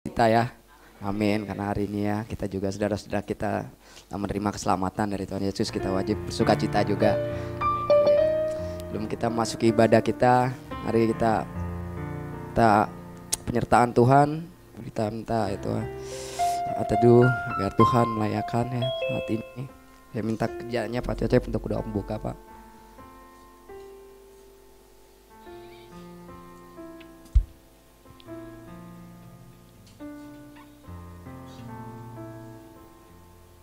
kita ya. Amin. Karena hari ini ya kita juga saudara-saudara kita menerima keselamatan dari Tuhan Yesus, kita wajib bersukacita juga. Belum kita masuki ibadah kita, hari kita penyertaan Tuhan, kita minta itu teduh agar Tuhan melayakan ya saat ini. Saya minta kerjanya Pak Cecep untuk udah membuka Pak.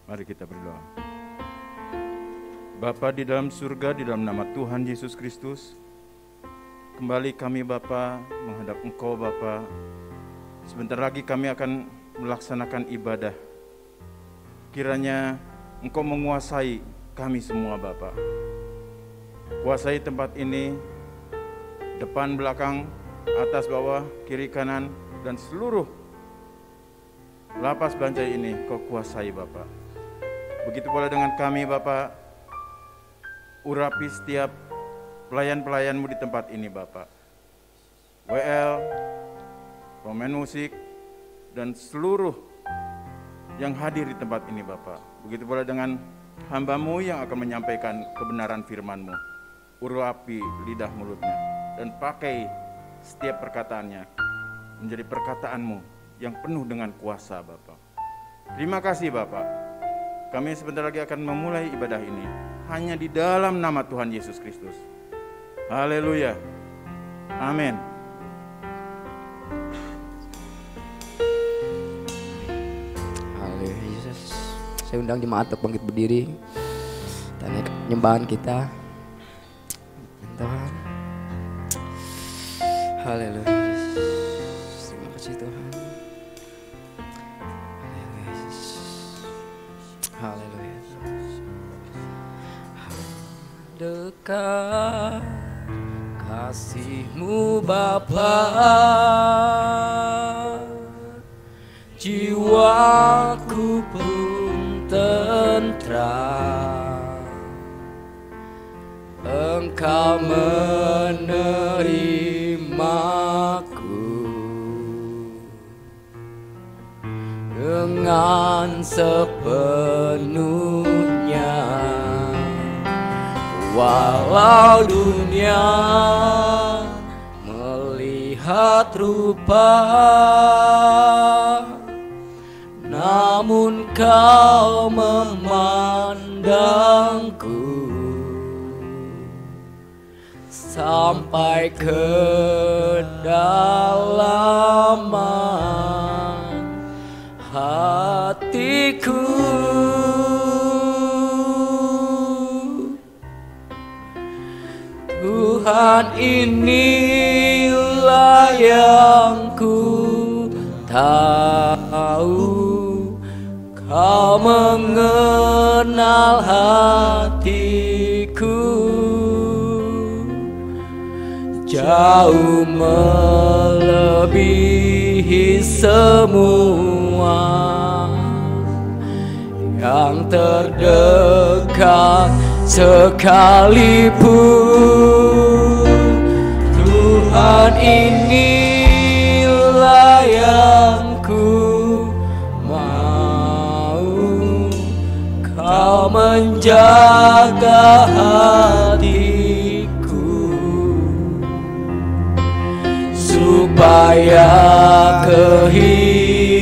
Mari kita berdoa. Bapa di dalam surga, di dalam nama Tuhan Yesus Kristus, kembali kami Bapa menghadap Engkau Bapa. Sebentar lagi kami akan melaksanakan ibadah. Kiranya Engkau menguasai kami semua Bapa. Kuasai tempat ini, depan, belakang, atas, bawah, kiri, kanan, dan seluruh lapas Banjai ini Kau kuasai Bapa. Begitu pula dengan kami Bapak, urapi setiap pelayan-pelayan-Mu di tempat ini Bapak. WL, pemain musik, dan seluruh yang hadir di tempat ini Bapak. Begitu pula dengan hamba-Mu yang akan menyampaikan kebenaran firman-Mu. Urapi lidah mulutnya dan pakai setiap perkataannya menjadi perkataan-Mu yang penuh dengan kuasa Bapak. Terima kasih Bapak. Kami sebentar lagi akan memulai ibadah ini hanya di dalam nama Tuhan Yesus Kristus. Haleluya. Amin. Haleluya Yesus. Saya undang jemaat untuk bangkit berdiri. Tanya penyembahan kita. Tuhan. Haleluya Yesus. Terima kasih Tuhan. Haleluya. Dekat kasih-Mu Bapa, jiwaku pun tentram. Engkau menerimaku dengan sepenuhnya, walau dunia melihat rupa, namun Kau memandangku sampai kedalaman hatiku. Tuhan, inilah yang ku tahu, Kau mengenal hatiku jauh melebihi semua yang terdekat sekalipun. Tuhan, inilah yang ku mau, Kau menjaga hatiku supaya kehidupan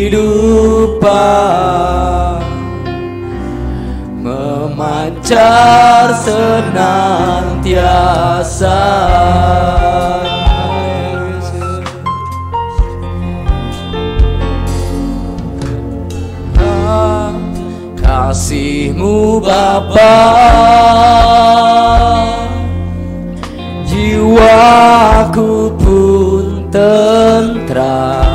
memancar senantiasa. Kasih-Mu Bapa, jiwaku pun tentram.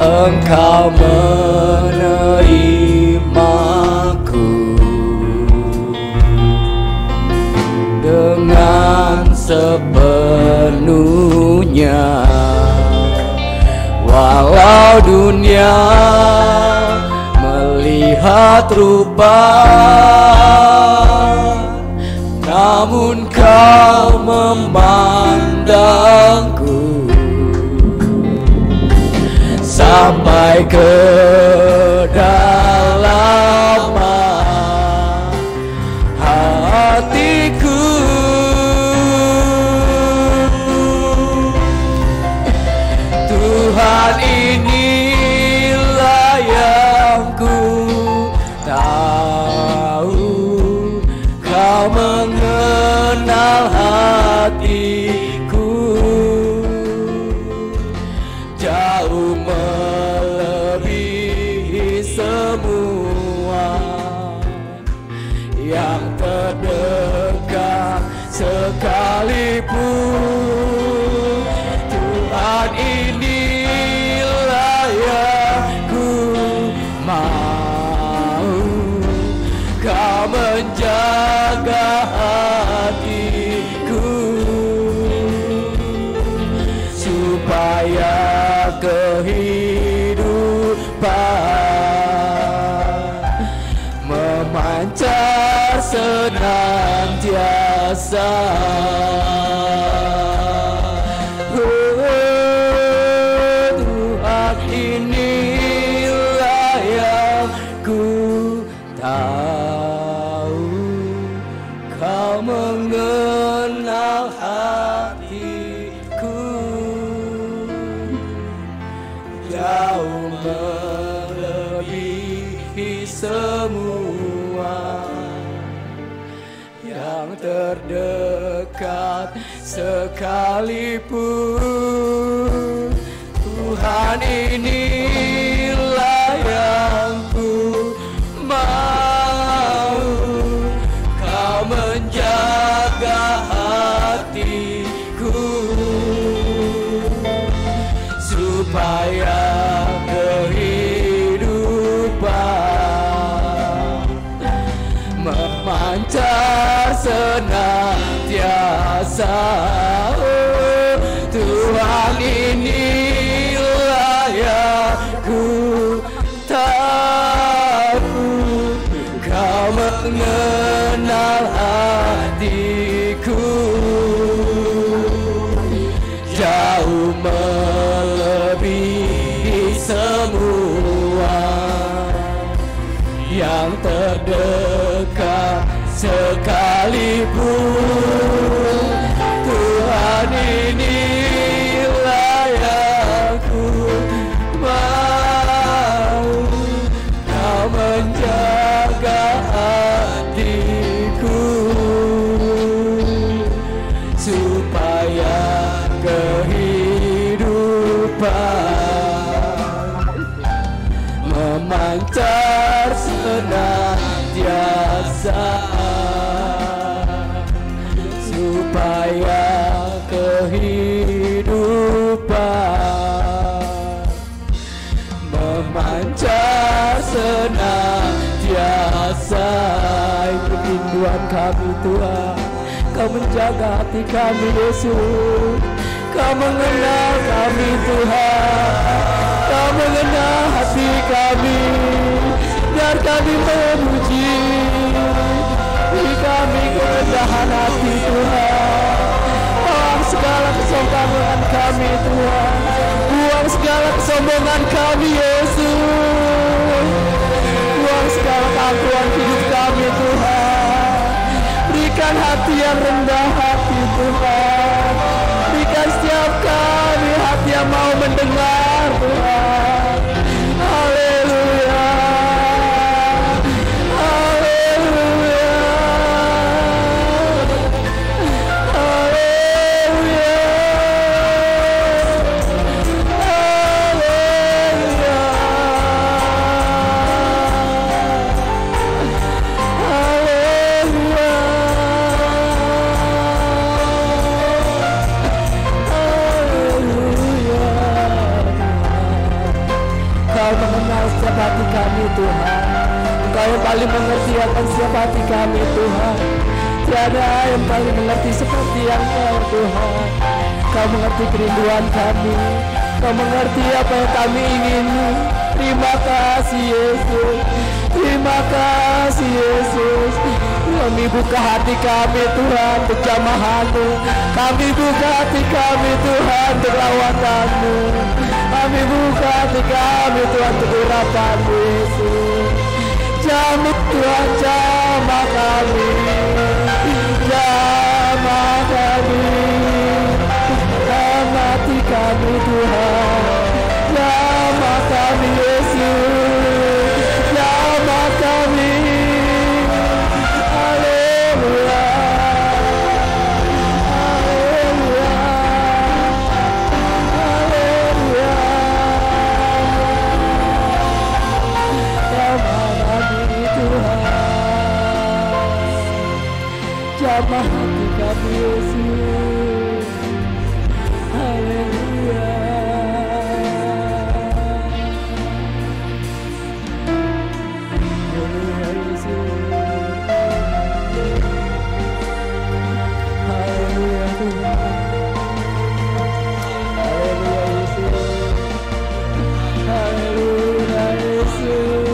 Engkau menerimaku dengan sepenuhnya, walau dunia melihat rupa, namun Kau memandangku sampai ke kedalaman hatiku. Tuhan, inilah yang ku tahu, Kau mengenal hatiku jauh melebihi semua yang terdekat sekalipun. Tuhan, inilah yang ku mau, Kau menjaga hatiku supaya kehidupan memancar senantiasa. Tuhan, inilah yang ku tahu, Kau mengenal hatiku jauh melebihi semua yang terdekat sekalipun. Tuhan, inilah yang ku mau, Kau menjaga hatiku supaya kehidupan memancar senantiasa. Tuhan, inilah yang ku tahu, Kau mengenal hatiku jauh melebihi semua yang terdekat sekalipun. Tuhan, inilah yang ku mau, Kau menjaga hatiku supaya kehidupan memancar senantiasa, supaya kehidupan memancar senantiasa. Itu rinduan kami Tuhan, Kau menjaga hati kami Yesus, Kau mengenal kami Tuhan, Kau mengenal hati kami, biar kami memuji. Beri kami kerendahan hati Tuhan, buang segala kesombongan kami Tuhan, buang segala kesombongan kami Yesus, buang segala keangkuhan hidup kami Tuhan. Berikan hati yang rendah hati Tuhan, berikan setiap kami hati yang mau mendengar Tuhan. Haleluya, haleluya, haleluya, Kau mengenal setiap hati kami Tuhan, Kau yang paling mengerti akan setiap hati kami Tuhan. Tiada yang paling mengerti seperti yang Kau Tuhan. Kau mengerti kerinduan kami, Kau mengerti apa yang kami ingini. Terima kasih Yesus, terima kasih Yesus. Kami buka hati kami Tuhan untuk jamahan-Mu, kami buka hati kami Tuhan untuk lawatan-Mu, kami buka hati kami Tuhan hadapan-Mu Yesus. Jamah Tuhan, jamah kami, jamah kami, amati kami Tuhan, jamah kami Yesus, jamah kami. Haleluya, haleluya, haleluya. Jamah kami Tuhan, jamah hati kami Yesus. Haleluya. Haleluya Yesus. Haleluya Tuhan. Haleluya Yesus. Haleluya Yesus.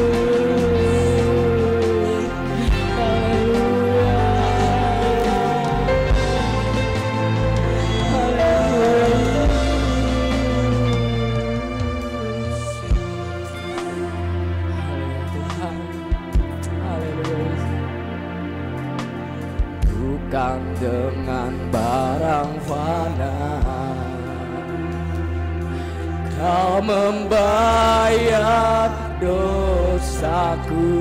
Bukan dengan barang fana Kau membayar dosaku,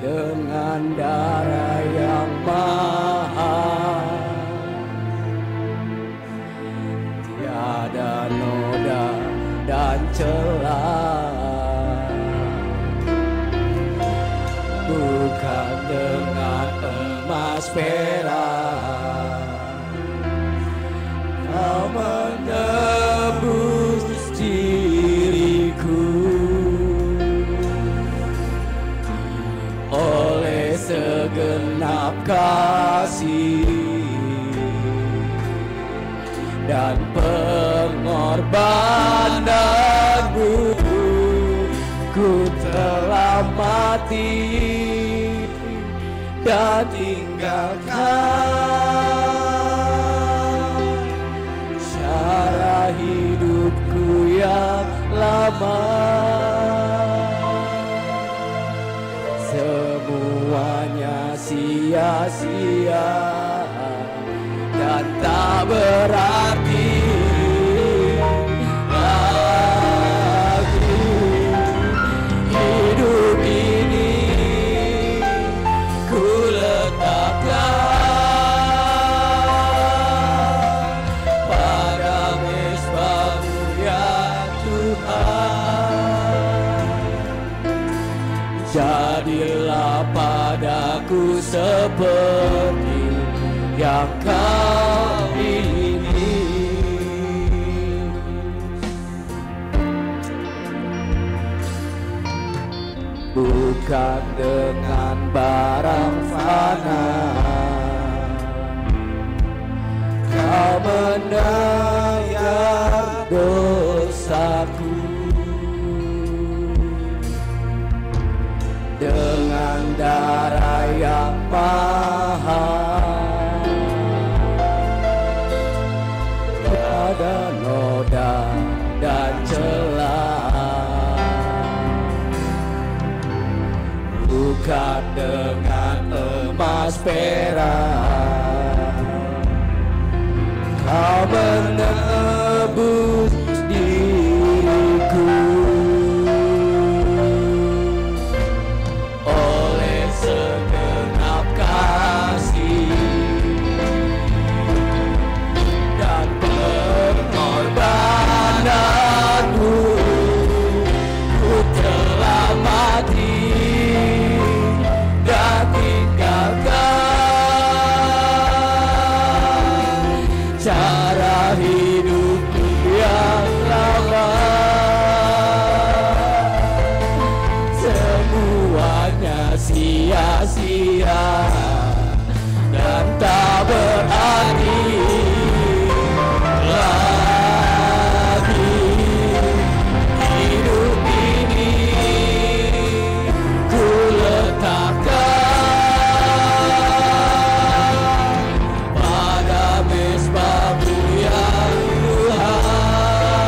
dengan darah yang mahal, tiada noda dan celah. Bukan dengan emas perak Kau menebus diriku, oleh segenap kasih dan pengorbananmu, ku telah mati dan tinggalkan cara hidupku yang lama. Semuanya sia-sia dan tak berarti lagi. Hidup ini ku letakkan pada mezbah-Mu ya Tuhan. Jadilah padaku seperti yang Kau ingin. Bukan dengan barang fana Kau menayar dosaku, dengan darah yang mahal, tiada noda dan celah. Bukan dengan emas perak Kau menebus diriku, oleh segenap kasih dan pengorbananmu, ku telah mati dan tinggalkan cara hidupku yang lama. Semuanya sia-sia dan tak berarti lagi. Hidup ini ku letakkan pada mezbah-Mu ya Tuhan.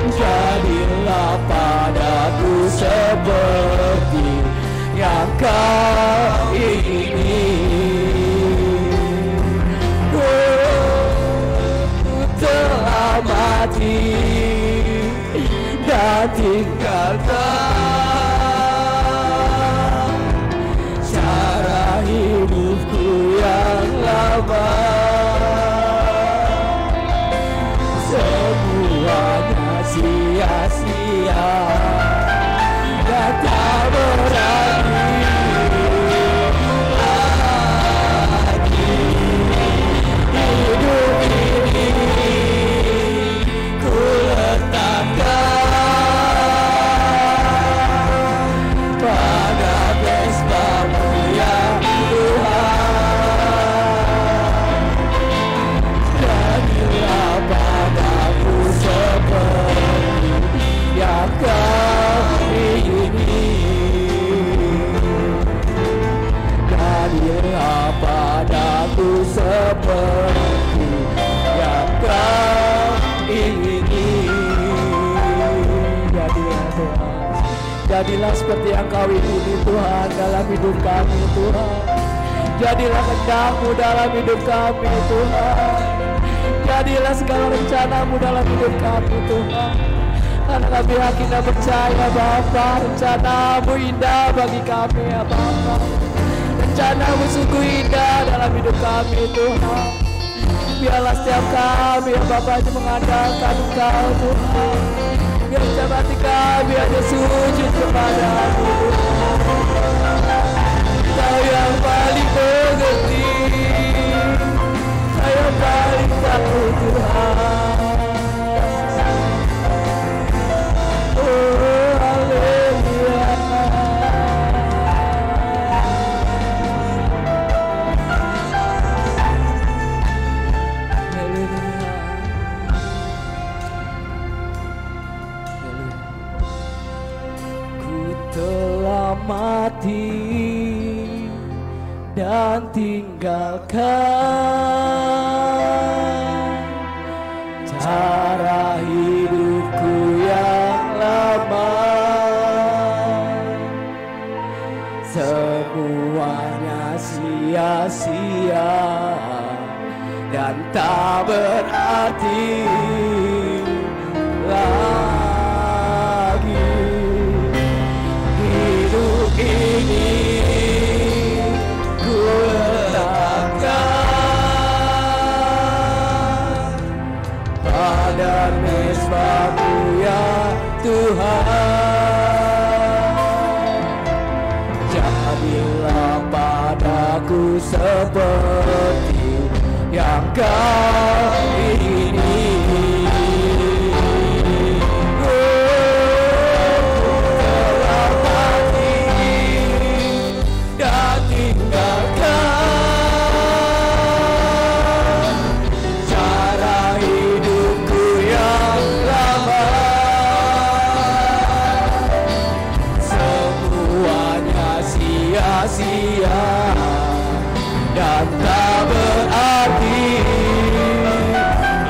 Jadilah padaku seperti yang kau ingini. Ku telah mati dan tinggalkan cara hidupku yang lama. Semuanya sia-sia dan tak berani lagi. Hidup ini ku letakkan pada mesbah-Mu ya Tuhan. Jadilah padaku seperti yang kau ingini. Jadilah padaku seperti yang kau ingini. Jadilah Tuhan, jadilah seperti yang kau ingini Tuhan dalam hidup kami Tuhan. Jadilah kehendak-Mu dalam hidup kami Tuhan. Jadilah segala rencana-Mu dalam hidup kami Tuhan. Karena kami yakin dan percaya Bapa, rencana-Mu indah bagi kami ya Bapa. Rencana-Mu sungguh indah dalam hidup kami Tuhan. Biarlah setiap kami ya Bapa hanya mengandalkan Engkau Tuhan. Biar setiap hati kami hanya sujud kepada-Mu Tuhan. Kau yang paling mengerti, Kau yang paling tahu Tuhan. Oh haleluya. Ku telah mati dan tinggalkan cara hidupku yang lama. Semuanya sia-sia dan tak berarti lagi. Hidup ini ku letakkan pada mesbah-Mu ya Tuhan. Jadilah padaku seperti yang kau ingini. Telah mati dan tinggalkan cara hidupku yang lama. Semuanya sia-sia dan tak berarti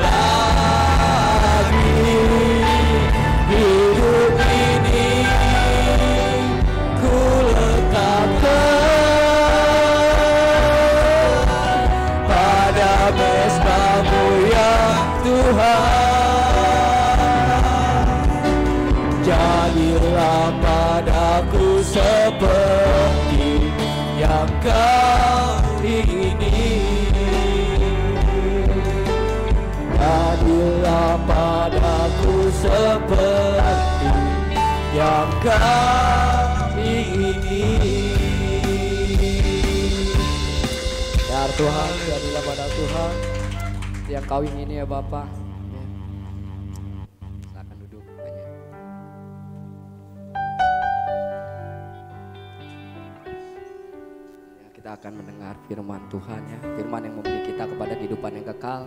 lagi. Hidup ini ku letakkan pada mesbah-Mu ya Tuhan. Jadilah padaku seperti yang kau ingini. Jadilah padaku seperti yang kau ingini. Ya Tuhan, jadilah pada Tuhan yang kau ingini ya Bapa. Silakan duduk banyak. Ya, kita akan mendengar firman Tuhan ya, firman yang memberi kita kepada kehidupan yang kekal.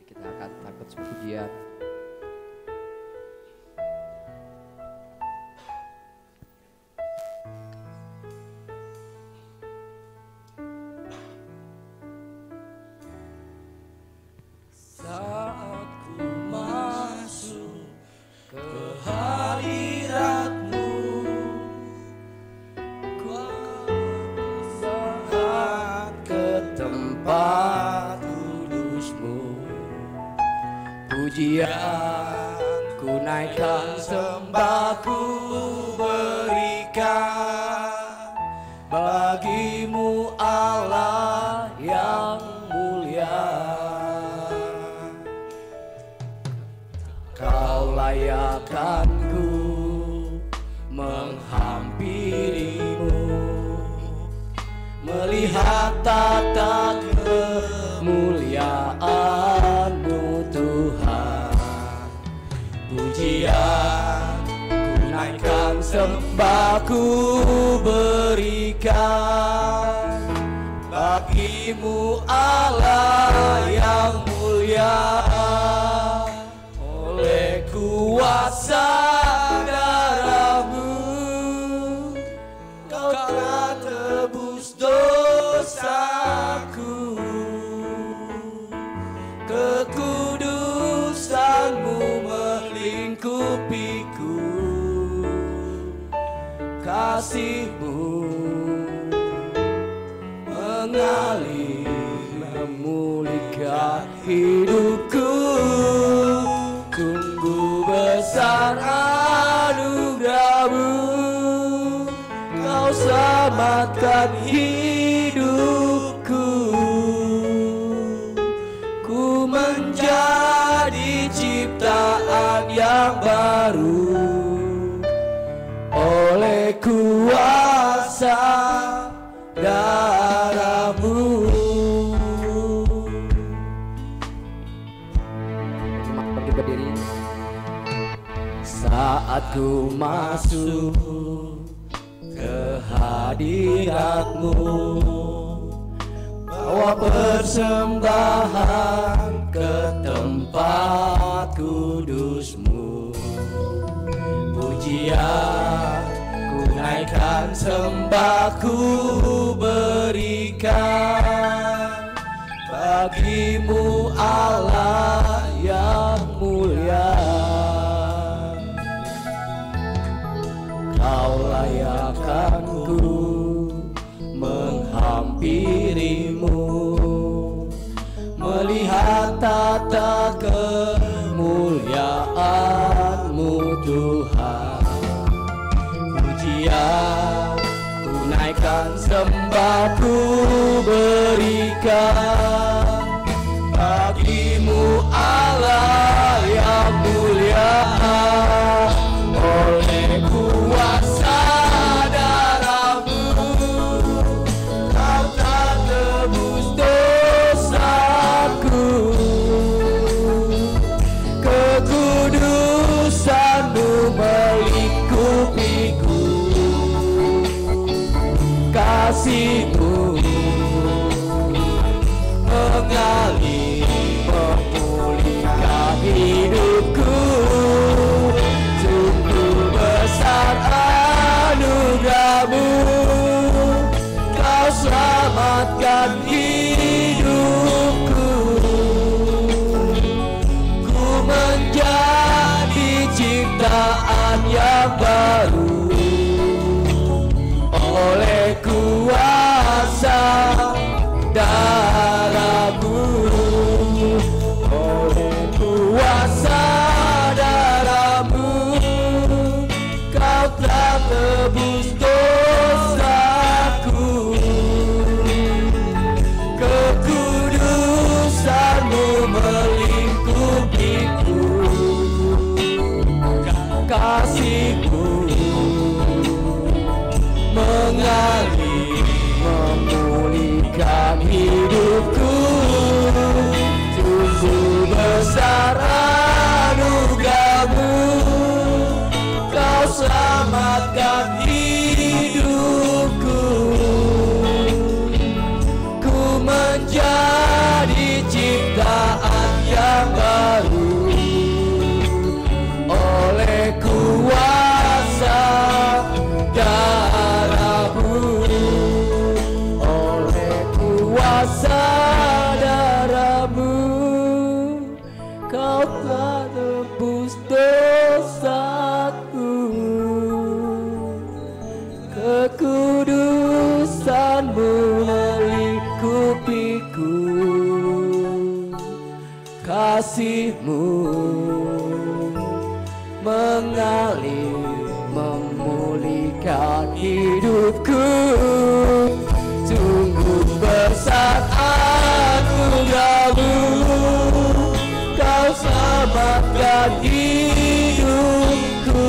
Kita akan takut pujian. Saat ku Pujian ku naikkan, sembah ku berikan bagimu Allah yang mulia. Kau layakkan ku menghampirimu, melihat tata kemuliaan-Mu Tuhan. Pujian ku naikkan, sembah ku berikan bagimu Allah yang mulia. Oleh kuasa darah-Mu Kau telah tebus dosaku, kekudusan-Mu melingkupiku, kasih-Mu mengalir memulihkan hidupku. Sungguh besar anugerah-Mu, Kau selamatkan hidupku. Ku menjadi ciptaan yang baru oleh kuasa darah-Mu. Berdiri. Saat ku masuk ke hadirat-Mu, bawa persembahan ke tempat kudus-Mu. Pujian ku naikkan, sembah ku berikan bagimu Allah yang mulia. Kau layakkan ku menghampirimu, melihat tata kemuliaan-Mu Tuhan. Pujian ku naikkan, sembah ku berikan bagimu Allah yang mulia. Oleh kuasa darah-Mu Kau telah tebus dosaku, kekudusan-Mu melingkupiku, kasih-Mu mengalir memulihkan hidupku. Sungguh besar anugerah-Mu, Kau selamatkan hidupku. Ku menjadi ciptaan yang baru oleh kuasa darah-Mu. Oleh kuasa darah-Mu Kau telah tebus dosaku, kekudusan-Mu melingkupiku, kasih-Mu mengalir memulihkan hidupku. Sungguh besar anugerah-Mu, Kau selamatkan hidupku. Ku menjadi ciptaan yang baru oleh kuasa darah-Mu. Oleh kuasa darah-Mu Kau telah tebus dosaku, kekudusan-Mu melingkupiku, kasih-Mu selamatkan hidupku.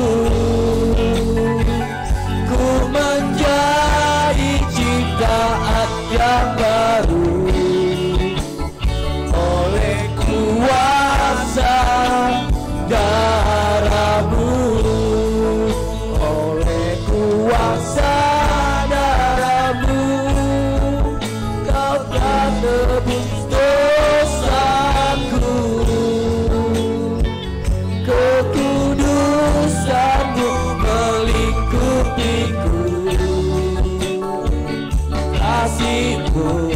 Ku menjadi ciptaan yang baru oleh kuasa darah-Mu, oleh kuasa darah-Mu. Kau telah tebus dosaku, kekudusan-Mu melingkupiku. Kasih-Mu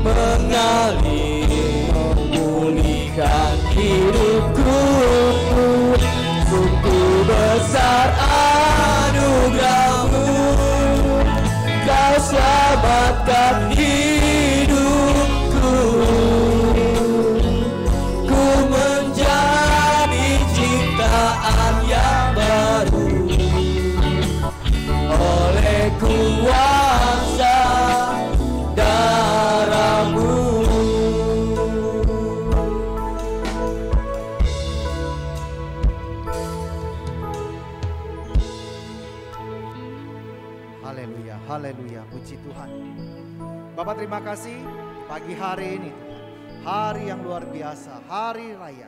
mengalir memulihkan hidupku. Sungguh besar anugerah-Mu, Kau selamatkan hidupku. Ku menjadi ciptaan yang baru oleh kuasa darah-Mu. Haleluya, haleluya, puji Tuhan. Bapak terima kasih pagi hari ini Tuhan. Hari yang luar biasa, hari raya.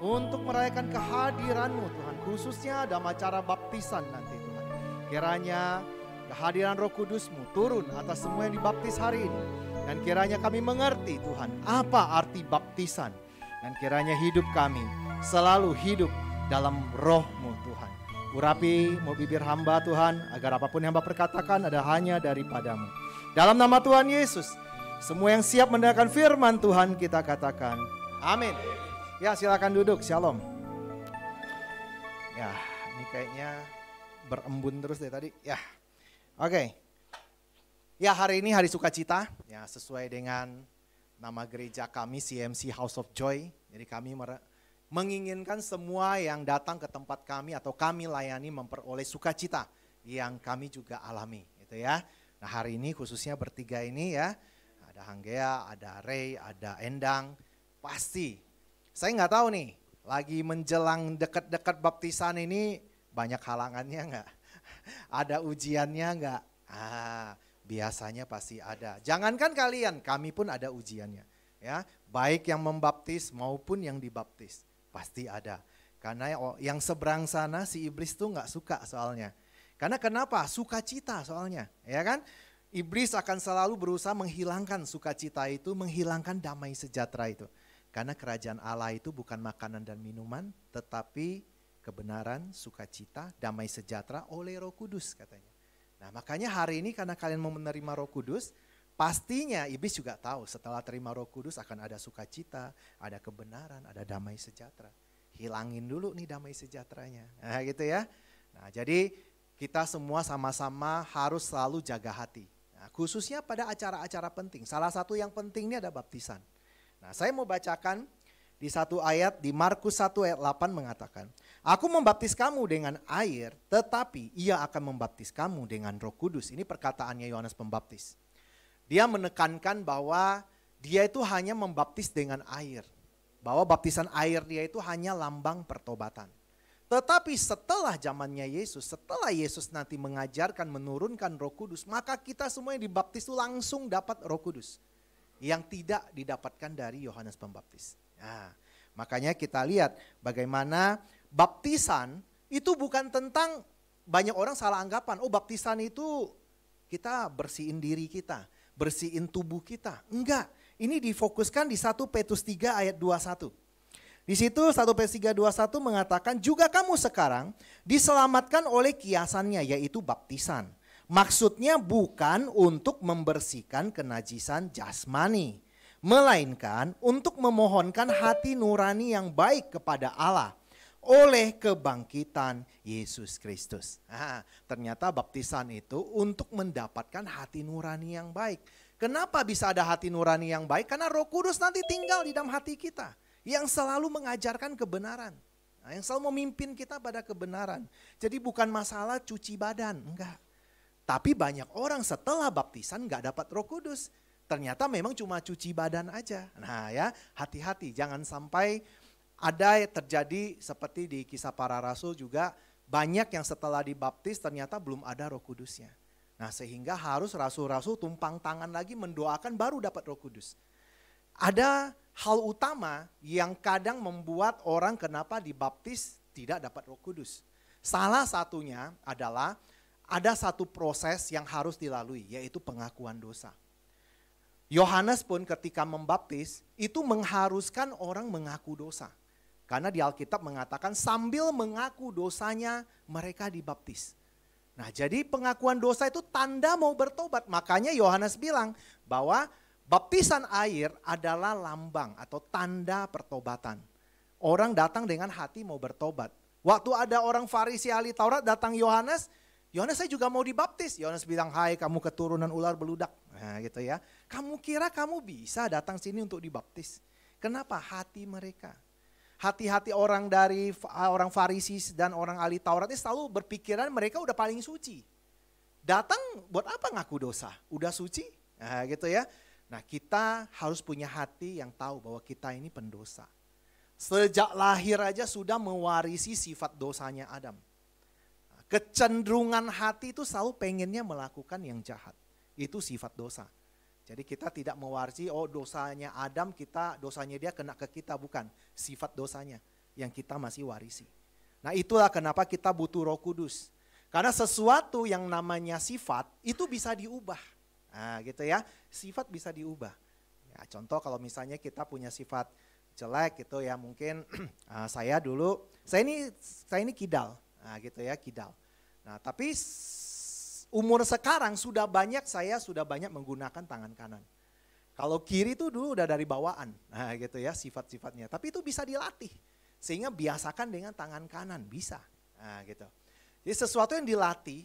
Untuk merayakan kehadiran-Mu Tuhan. Khususnya ada acara baptisan nanti Tuhan. Kiranya kehadiran Roh Kudus-Mu turun atas semua yang dibaptis hari ini. Dan kiranya kami mengerti Tuhan apa arti baptisan. Dan kiranya hidup kami selalu hidup dalam Roh-Mu Tuhan. Urapi mau bibir hamba Tuhan, agar apapun yang hamba perkatakan ada hanya daripada-Mu. Dalam nama Tuhan Yesus, semua yang siap mendengarkan firman Tuhan kita katakan amin. Ya silakan duduk, shalom. Ya ini kayaknya berembun terus dari tadi. Ya oke. Ya hari ini hari sukacita, ya sesuai dengan nama gereja kami CMC House of Joy. Jadi kami menginginkan semua yang datang ke tempat kami atau kami layani memperoleh sukacita yang kami juga alami, gitu ya. Nah hari ini khususnya bertiga ini ya, ada Hanggea, ada Ray, ada Endang. Pasti, saya nggak tahu nih, lagi menjelang dekat-dekat baptisan ini banyak halangannya nggak? Ada ujiannya nggak? Biasanya pasti ada. Jangankan kalian, kami pun ada ujiannya, ya. Baik yang membaptis maupun yang dibaptis. Pasti ada. Karena yang seberang sana si iblis tuh nggak suka soalnya. Karena kenapa? Sukacita soalnya, ya kan? Iblis akan selalu berusaha menghilangkan sukacita itu, menghilangkan damai sejahtera itu. Karena kerajaan Allah itu bukan makanan dan minuman, tetapi kebenaran, sukacita, damai sejahtera oleh Roh Kudus katanya. Nah makanya hari ini karena kalian mau menerima Roh Kudus, pastinya iblis juga tahu setelah terima Roh Kudus akan ada sukacita, ada kebenaran, ada damai sejahtera. Hilangin dulu nih damai sejahteranya. Nah gitu ya. Nah jadi kita semua sama-sama harus selalu jaga hati. Nah, khususnya pada acara-acara penting. Salah satu yang penting ini ada baptisan. Nah saya mau bacakan di satu ayat di Markus 1 ayat 8 mengatakan, Aku membaptis kamu dengan air, tetapi ia akan membaptis kamu dengan Roh Kudus. Ini perkataannya Yohanes Pembaptis. Dia menekankan bahwa dia itu hanya membaptis dengan air. Bahwa baptisan air dia itu hanya lambang pertobatan. Tetapi setelah zamannya Yesus, setelah Yesus nanti mengajarkan menurunkan Roh Kudus, maka kita semua yang dibaptis itu langsung dapat Roh Kudus. Yang tidak didapatkan dari Yohanes Pembaptis. Nah, makanya kita lihat bagaimana baptisan itu bukan tentang banyak orang salah anggapan. Oh baptisan itu kita bersihin diri kita, bersihin tubuh kita. Enggak, ini difokuskan di 1 Petrus 3 ayat 21. Di situ 1 Petrus 3:21 mengatakan juga kamu sekarang diselamatkan oleh kiasannya yaitu baptisan. Maksudnya bukan untuk membersihkan kenajisan jasmani, melainkan untuk memohonkan hati nurani yang baik kepada Allah oleh kebangkitan Yesus Kristus. Nah, ternyata baptisan itu untuk mendapatkan hati nurani yang baik. Kenapa bisa ada hati nurani yang baik? Karena Roh Kudus nanti tinggal di dalam hati kita. Yang selalu mengajarkan kebenaran. Nah, yang selalu memimpin kita pada kebenaran. Jadi bukan masalah cuci badan, enggak. Tapi banyak orang setelah baptisan enggak dapat Roh Kudus. Ternyata memang cuma cuci badan aja. Nah ya, hati-hati jangan sampai ada terjadi seperti di Kisah Para Rasul juga, banyak yang setelah dibaptis ternyata belum ada Roh Kudusnya. Nah, sehingga harus rasul-rasul tumpang tangan lagi mendoakan baru dapat Roh Kudus. Ada hal utama yang kadang membuat orang kenapa dibaptis tidak dapat Roh Kudus. Salah satunya adalah ada satu proses yang harus dilalui, yaitu pengakuan dosa. Yohanes pun ketika membaptis itu mengharuskan orang mengaku dosa. Karena di Alkitab mengatakan sambil mengaku dosanya mereka dibaptis. Nah, jadi pengakuan dosa itu tanda mau bertobat. Makanya Yohanes bilang bahwa baptisan air adalah lambang atau tanda pertobatan. Orang datang dengan hati mau bertobat. Waktu ada orang Farisi ahli Taurat datang Yohanes, saya juga mau dibaptis. Yohanes bilang, hai kamu keturunan ular beludak. Nah gitu ya. Kamu kira kamu bisa datang sini untuk dibaptis? Kenapa? Hati mereka. Hati-hati orang dari orang Farisi dan orang ahli Taurat ini selalu berpikiran mereka udah paling suci. Datang buat apa ngaku dosa? Udah suci? Nah gitu ya. Nah kita harus punya hati yang tahu bahwa kita ini pendosa. Sejak lahir aja sudah mewarisi sifat dosanya Adam. Kecenderungan hati itu selalu pengennya melakukan yang jahat. Itu sifat dosa. Jadi kita tidak mewarisi, oh dosanya Adam, dosanya dia kena ke kita, bukan. Sifat dosanya yang kita masih warisi. Nah itulah kenapa kita butuh Roh Kudus. Karena sesuatu yang namanya sifat itu bisa diubah. Nah gitu ya, sifat bisa diubah. Ya, contoh kalau misalnya kita punya sifat jelek gitu ya, mungkin saya ini kidal. Nah gitu ya, kidal. Nah tapi umur sekarang saya sudah banyak menggunakan tangan kanan. Kalau kiri itu dulu udah dari bawaan, nah gitu ya sifat-sifatnya. Tapi itu bisa dilatih, sehingga biasakan dengan tangan kanan, bisa. Nah gitu. Jadi sesuatu yang dilatih,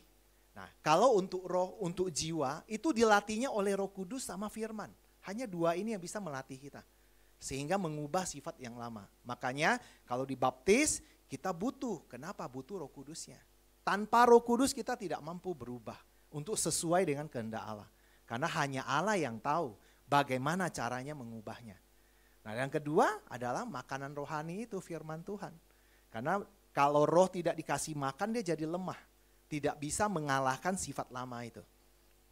nah kalau untuk roh, untuk jiwa, itu dilatihnya oleh Roh Kudus sama firman. Hanya dua ini yang bisa melatih kita. Sehingga mengubah sifat yang lama. Makanya kalau dibaptis, kita butuh, kenapa? Butuh Roh Kudusnya. Tanpa Roh Kudus kita tidak mampu berubah untuk sesuai dengan kehendak Allah. Karena hanya Allah yang tahu bagaimana caranya mengubahnya. Nah yang kedua adalah makanan rohani itu firman Tuhan. Karena kalau roh tidak dikasih makan dia jadi lemah. Tidak bisa mengalahkan sifat lama itu.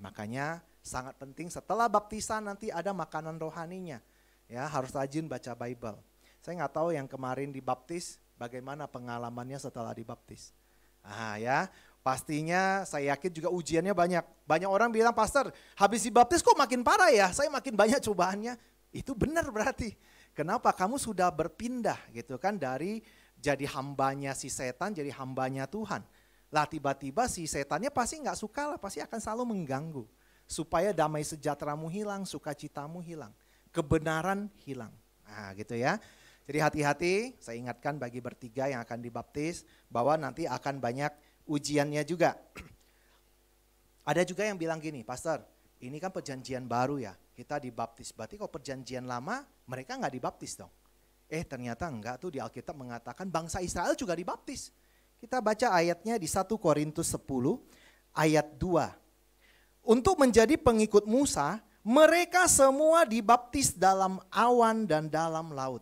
Makanya sangat penting setelah baptisan nanti ada makanan rohaninya. Ya harus rajin baca Bible. Saya nggak tahu yang kemarin dibaptis bagaimana pengalamannya setelah dibaptis. Ah ya, pastinya saya yakin juga ujiannya banyak. Banyak orang bilang, pastor habis dibaptis kok makin parah ya, saya makin banyak cobaannya. Itu benar berarti. Kenapa? Kamu sudah berpindah gitu kan dari jadi hambanya si setan jadi hambanya Tuhan. Lah tiba-tiba si setannya pasti nggak suka lah, pasti akan selalu mengganggu. Supaya damai sejahteramu hilang, sukacitamu hilang, kebenaran hilang. Nah gitu ya. Jadi hati-hati, saya ingatkan bagi bertiga yang akan dibaptis bahwa nanti akan banyak ujiannya juga. Ada juga yang bilang gini, pastor ini kan perjanjian baru ya, kita dibaptis. Berarti kalau perjanjian lama mereka nggak dibaptis dong. Ternyata enggak tuh, di Alkitab mengatakan bangsa Israel juga dibaptis. Kita baca ayatnya di 1 Korintus 10 ayat 2. Untuk menjadi pengikut Musa, mereka semua dibaptis dalam awan dan dalam laut.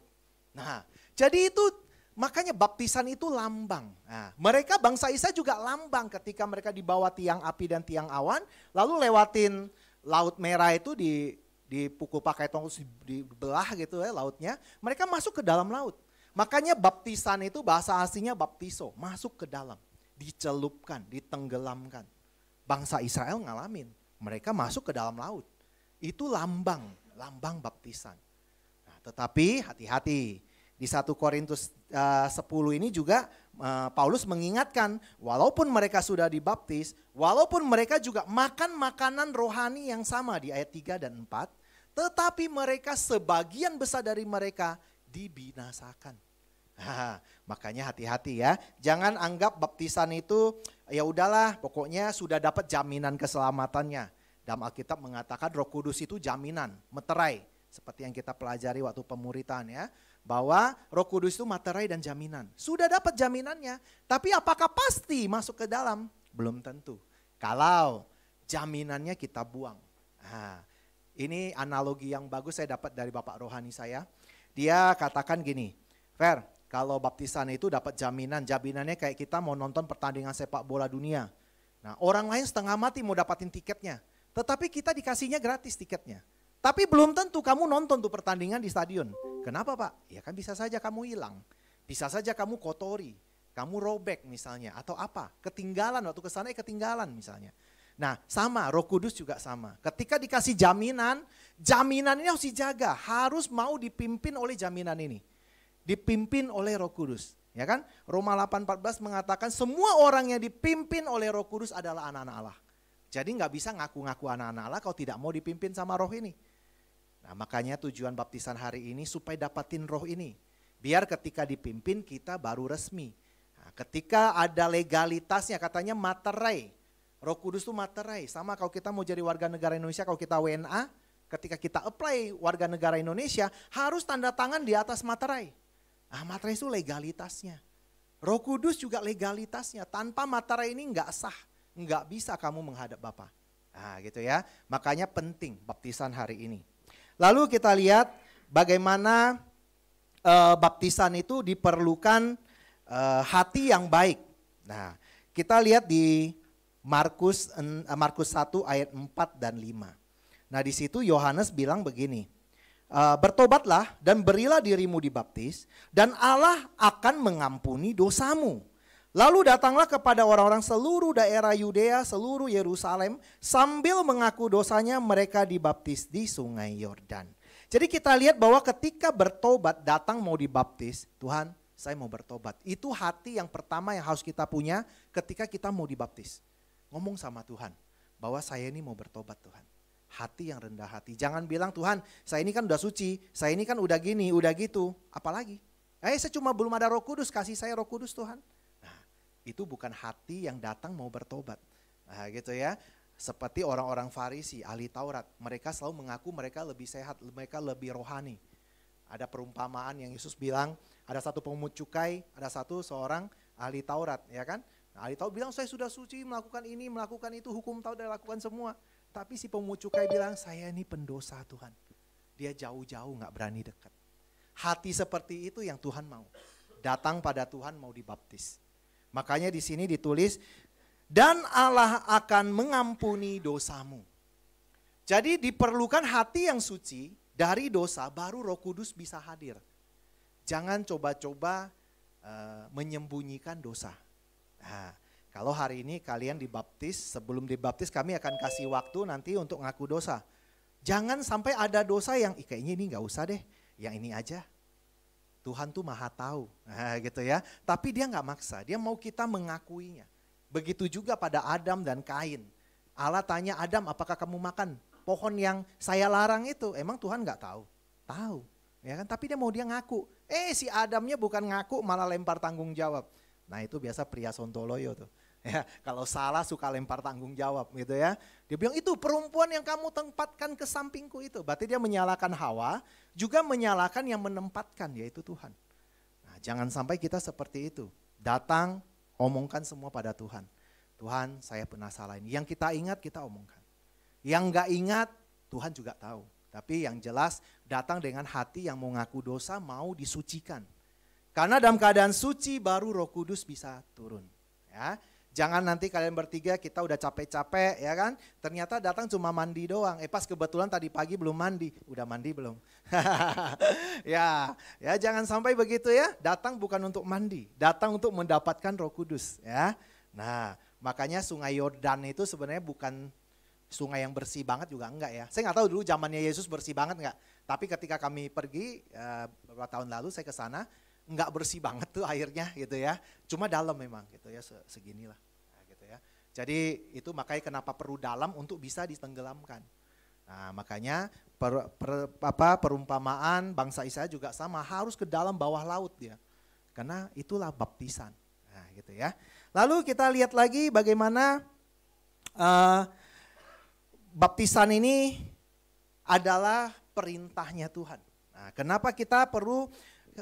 Nah, jadi itu makanya baptisan itu lambang. Nah, mereka bangsa Israel juga lambang ketika mereka dibawa tiang api dan tiang awan, lalu lewatin Laut Merah itu dipukul pakai tongkat, dibelah gitu ya lautnya, mereka masuk ke dalam laut. Makanya baptisan itu bahasa aslinya baptiso, masuk ke dalam, dicelupkan, ditenggelamkan. Bangsa Israel ngalamin, mereka masuk ke dalam laut. Itu lambang baptisan. Tetapi hati-hati, di 1 Korintus 10 ini juga Paulus mengingatkan, walaupun mereka sudah dibaptis, walaupun mereka juga makan makanan rohani yang sama di ayat 3 dan 4, tetapi mereka sebagian besar dari mereka dibinasakan. Makanya hati-hati ya, jangan anggap baptisan itu ya udahlah pokoknya sudah dapat jaminan keselamatannya. Dalam Alkitab mengatakan Roh Kudus itu jaminan, meterai. Seperti yang kita pelajari waktu pemuritan ya. Bahwa Roh Kudus itu materai dan jaminan. Sudah dapat jaminannya. Tapi apakah pasti masuk ke dalam? Belum tentu. Kalau jaminannya kita buang. Nah, ini analogi yang bagus saya dapat dari Bapak Rohani saya. Dia katakan gini, Fer, kalau baptisan itu dapat jaminan. Jaminannya kayak kita mau nonton pertandingan sepak bola dunia. Nah, orang lain setengah mati mau dapatin tiketnya. Tetapi kita dikasihnya gratis tiketnya. Tapi belum tentu kamu nonton tuh pertandingan di stadion. Kenapa Pak? Ya kan bisa saja kamu hilang. Bisa saja kamu kotori. Kamu robek misalnya atau apa. Ketinggalan waktu kesana ketinggalan misalnya. Nah sama, Roh Kudus juga sama. Ketika dikasih jaminan, jaminan ini harus dijaga. Harus mau dipimpin oleh jaminan ini. Dipimpin oleh Roh Kudus. Ya kan? Roma 8:14 mengatakan semua orang yang dipimpin oleh Roh Kudus adalah anak-anak Allah. Jadi nggak bisa ngaku-ngaku anak-anak Allah kalau tidak mau dipimpin sama roh ini. Nah makanya tujuan baptisan hari ini supaya dapatin roh ini. Biar ketika dipimpin kita baru resmi. Nah, ketika ada legalitasnya katanya materai. Roh Kudus itu materai. Sama kalau kita mau jadi warga negara Indonesia, kalau kita WNA, ketika kita apply warga negara Indonesia harus tanda tangan di atas materai. Nah materai itu legalitasnya. Roh Kudus juga legalitasnya. Tanpa materai ini nggak sah. Nggak bisa kamu menghadap Bapa. Nah gitu ya. Makanya penting baptisan hari ini. Lalu kita lihat bagaimana baptisan itu diperlukan hati yang baik. Nah kita lihat di Markus 1 ayat 4 dan 5. Nah di situ Yohanes bilang begini. Bertobatlah dan berilah dirimu dibaptis dan Allah akan mengampuni dosamu. Lalu datanglah kepada orang-orang seluruh daerah Yudea, seluruh Yerusalem, sambil mengaku dosanya mereka dibaptis di sungai Yordan. Jadi kita lihat bahwa ketika bertobat datang mau dibaptis, Tuhan saya mau bertobat. Itu hati yang pertama yang harus kita punya ketika kita mau dibaptis. Ngomong sama Tuhan bahwa saya ini mau bertobat Tuhan. Hati yang rendah hati. Jangan bilang Tuhan saya ini kan udah suci, saya ini kan udah gini, udah gitu. Apalagi? Saya cuma belum ada Roh Kudus, kasih saya Roh Kudus Tuhan. Itu bukan hati yang datang mau bertobat. Nah gitu ya. Seperti orang-orang Farisi, ahli Taurat. Mereka selalu mengaku mereka lebih sehat, mereka lebih rohani. Ada perumpamaan yang Yesus bilang, ada satu pemungut cukai, ada seorang ahli Taurat. Ya kan? Nah, ahli Taurat bilang saya sudah suci melakukan ini, melakukan itu, hukum Taurat lakukan semua. Tapi si pemungut cukai bilang saya ini pendosa Tuhan. Dia jauh-jauh gak berani dekat. Hati seperti itu yang Tuhan mau. Datang pada Tuhan mau dibaptis. Makanya di sini ditulis, dan Allah akan mengampuni dosamu. Jadi diperlukan hati yang suci dari dosa, baru Roh Kudus bisa hadir. Jangan coba-coba menyembunyikan dosa. Nah, kalau hari ini kalian dibaptis, sebelum dibaptis kami akan kasih waktu nanti untuk ngaku dosa. Jangan sampai ada dosa yang kayaknya ini gak usah deh, yang ini aja. Tuhan tuh maha tahu, nah, gitu ya. Tapi dia nggak maksa, dia mau kita mengakuinya. Begitu juga pada Adam dan Kain. Allah tanya Adam, apakah kamu makan pohon yang saya larang itu? Emang Tuhan nggak tahu? Tahu, ya kan? Tapi dia mau dia ngaku. Si Adamnya bukan ngaku, malah lempar tanggung jawab. Nah itu biasa pria sontoloyo tuh. Ya, kalau salah suka lempar tanggung jawab gitu ya. Dia bilang itu perempuan yang kamu tempatkan ke sampingku itu. Berarti dia menyalahkan Hawa, juga menyalahkan yang menempatkan yaitu Tuhan. Nah, jangan sampai kita seperti itu. Datang, omongkan semua pada Tuhan. Tuhan saya pernah salah ini. Yang kita ingat kita omongkan. Yang gak ingat Tuhan juga tahu. Tapi yang jelas datang dengan hati yang mau ngaku dosa mau disucikan. Karena dalam keadaan suci baru Roh Kudus bisa turun. Ya. Jangan nanti kalian bertiga kita udah capek-capek ya kan. Ternyata datang cuma mandi doang. Pas kebetulan tadi pagi belum mandi. Udah mandi belum? ya jangan sampai begitu ya. Datang bukan untuk mandi. Datang untuk mendapatkan Roh Kudus ya. Nah makanya sungai Yordan itu sebenarnya bukan sungai yang bersih banget juga enggak ya. Saya nggak tahu dulu zamannya Yesus bersih banget enggak. Tapi ketika kami pergi beberapa tahun lalu saya ke sana. Enggak bersih banget tuh airnya gitu ya. Cuma dalam memang gitu ya seginilah. Nah, gitu ya. Jadi itu makanya kenapa perlu dalam untuk bisa ditenggelamkan. Nah, makanya perumpamaan bangsa Israel juga sama harus ke dalam bawah laut dia. Karena itulah baptisan. Nah, gitu ya. Lalu kita lihat lagi bagaimana baptisan ini adalah perintahnya Tuhan. Nah, kenapa kita perlu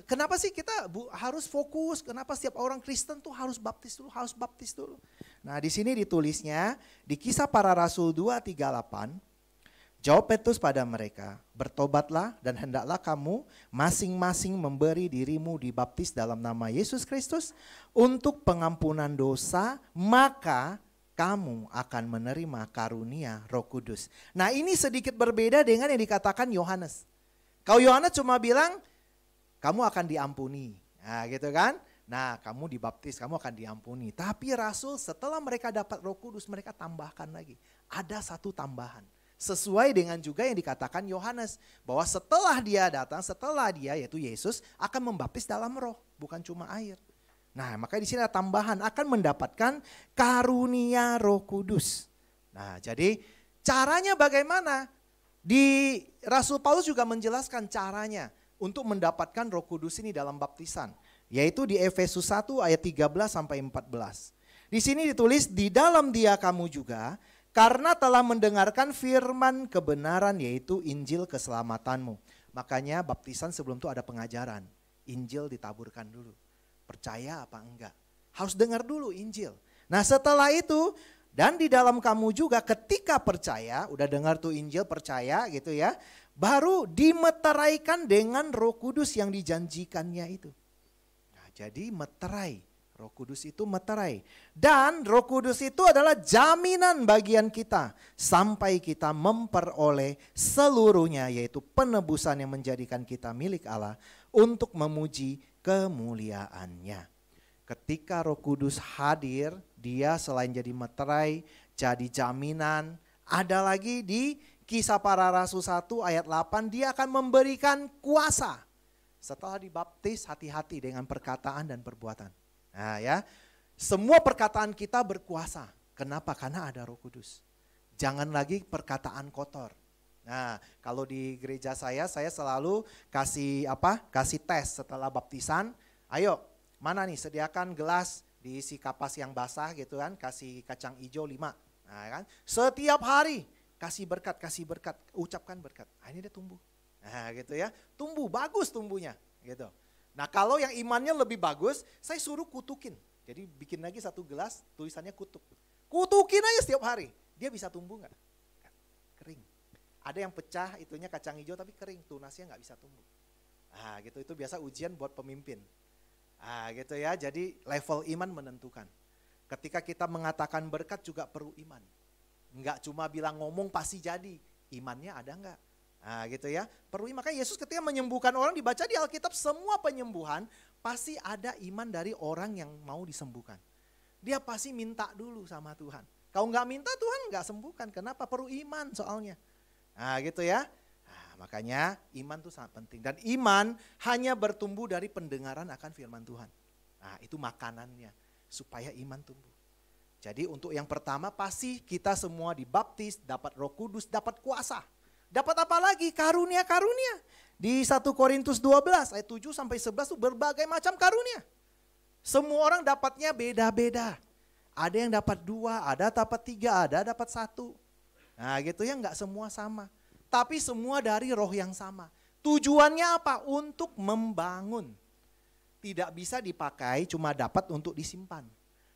Kenapa sih kita harus fokus? Kenapa setiap orang Kristen tuh harus baptis dulu? Nah, di sini ditulisnya di Kisah Para Rasul 2:38. Jawab Petrus pada mereka, bertobatlah dan hendaklah kamu masing-masing memberi dirimu dibaptis dalam nama Yesus Kristus untuk pengampunan dosa, maka kamu akan menerima karunia Roh Kudus. Nah, ini sedikit berbeda dengan yang dikatakan Yohanes. Kalau Yohanes cuma bilang, kamu akan diampuni. Nah, gitu kan? Nah, kamu dibaptis, kamu akan diampuni. Tapi Rasul setelah mereka dapat Roh Kudus, mereka tambahkan lagi. Ada satu tambahan. Sesuai dengan juga yang dikatakan Yohanes, bahwa setelah dia datang, setelah dia yaitu Yesus akan membaptis dalam roh, bukan cuma air. Nah, makanya di sini ada tambahan, akan mendapatkan karunia Roh Kudus. Nah, jadi caranya bagaimana? Di Rasul Paulus juga menjelaskan caranya untuk mendapatkan Roh Kudus ini dalam baptisan, yaitu di Efesus 1 ayat 13 sampai 14. Di sini ditulis, di dalam Dia kamu juga karena telah mendengarkan firman kebenaran, yaitu Injil keselamatanmu. Makanya baptisan sebelum itu ada pengajaran. Injil ditaburkan dulu. Percaya apa enggak? Harus dengar dulu Injil. Nah, setelah itu, dan di dalam kamu juga ketika percaya, udah dengar tuh Injil, percaya gitu ya, baru dimeteraikan dengan Roh Kudus yang dijanjikannya itu. Nah, jadi meterai. Roh Kudus itu meterai. Dan Roh Kudus itu adalah jaminan bagian kita sampai kita memperoleh seluruhnya, yaitu penebusan yang menjadikan kita milik Allah untuk memuji kemuliaannya. Ketika Roh Kudus hadir, dia selain jadi meterai, jadi jaminan. Ada lagi di Kisah Para Rasul 1 ayat 8, dia akan memberikan kuasa. Setelah dibaptis, hati-hati dengan perkataan dan perbuatan. Nah ya, semua perkataan kita berkuasa. Kenapa? Karena ada Roh Kudus. Jangan lagi perkataan kotor. Nah, kalau di gereja saya selalu kasih tes setelah baptisan. Ayo, mana nih, sediakan gelas, diisi kapas yang basah gitu kan, kasih kacang hijau 5. Nah kan, setiap hari kasih berkat, ucapkan berkat. Nah, ini dia tumbuh. Nah gitu ya, tumbuh, bagus tumbuhnya gitu. Nah, kalau yang imannya lebih bagus, saya suruh kutukin. Jadi bikin lagi satu gelas, tulisannya kutuk. Kutukin aja setiap hari. Dia bisa tumbuh nggak? Kering. Ada yang pecah, itunya kacang hijau tapi kering, tunasnya nggak bisa tumbuh. Nah, gitu, itu biasa ujian buat pemimpin. Nah, gitu ya. Jadi level iman menentukan. Ketika kita mengatakan berkat juga perlu iman. Nggak cuma bilang ngomong pasti jadi. Imannya ada nggak? Nah gitu ya, perlu. Makanya Yesus ketika menyembuhkan orang, dibaca di Alkitab semua penyembuhan pasti ada iman dari orang yang mau disembuhkan. Dia pasti minta dulu sama Tuhan. Kalau nggak minta Tuhan nggak sembuhkan. Kenapa? Perlu iman soalnya. Nah gitu ya. Nah, makanya iman itu sangat penting. Dan iman hanya bertumbuh dari pendengaran akan firman Tuhan. Nah itu makanannya supaya iman tumbuh. Jadi untuk yang pertama pasti kita semua dibaptis, dapat Roh Kudus, dapat kuasa. Dapat apa lagi? Karunia-karunia. Di 1 Korintus 12 ayat 7 sampai 11 itu berbagai macam karunia. Semua orang dapatnya beda-beda. Ada yang dapat 2, ada dapat 3, ada dapat 1. Nah gitu ya, enggak semua sama. Tapi semua dari roh yang sama. Tujuannya apa? Untuk membangun. Tidak bisa dipakai cuma dapat untuk disimpan.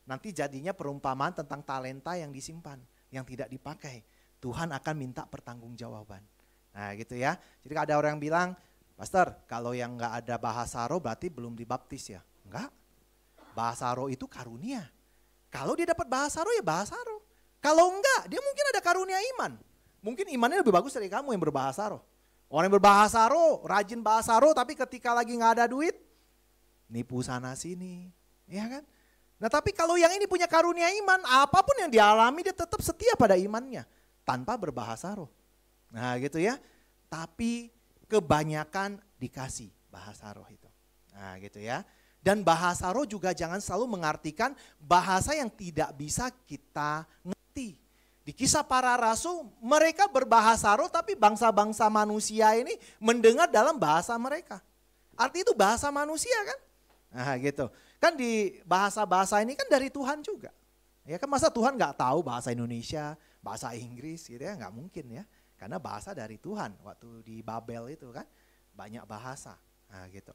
Nanti jadinya perumpamaan tentang talenta yang disimpan, yang tidak dipakai. Tuhan akan minta pertanggungjawaban. Nah gitu ya. Jadi ada orang yang bilang, Pastor, kalau yang nggak ada bahasa roh berarti belum dibaptis ya? Enggak. Bahasa roh itu karunia. Kalau dia dapat bahasa roh ya bahasa roh. Kalau enggak, dia mungkin ada karunia iman. Mungkin imannya lebih bagus dari kamu yang berbahasa roh. Orang yang berbahasa roh, rajin bahasa roh, tapi ketika lagi nggak ada duit, nipu sana sini, ya kan? Nah tapi kalau yang ini punya karunia iman, apapun yang dialami dia tetap setia pada imannya. Tanpa berbahasa roh. Nah gitu ya. Tapi kebanyakan dikasih bahasa roh itu. Nah gitu ya. Dan bahasa roh juga jangan selalu mengartikan bahasa yang tidak bisa kita ngerti. Di Kisah Para Rasul mereka berbahasa roh tapi bangsa-bangsa manusia ini mendengar dalam bahasa mereka. Arti itu bahasa manusia kan. Nah gitu. Kan di bahasa-bahasa ini kan dari Tuhan juga. Ya kan masa Tuhan gak tahu bahasa Indonesia, bahasa Inggris gitu ya, gak mungkin ya. Karena bahasa dari Tuhan, waktu di Babel itu kan banyak bahasa. Nah gitu.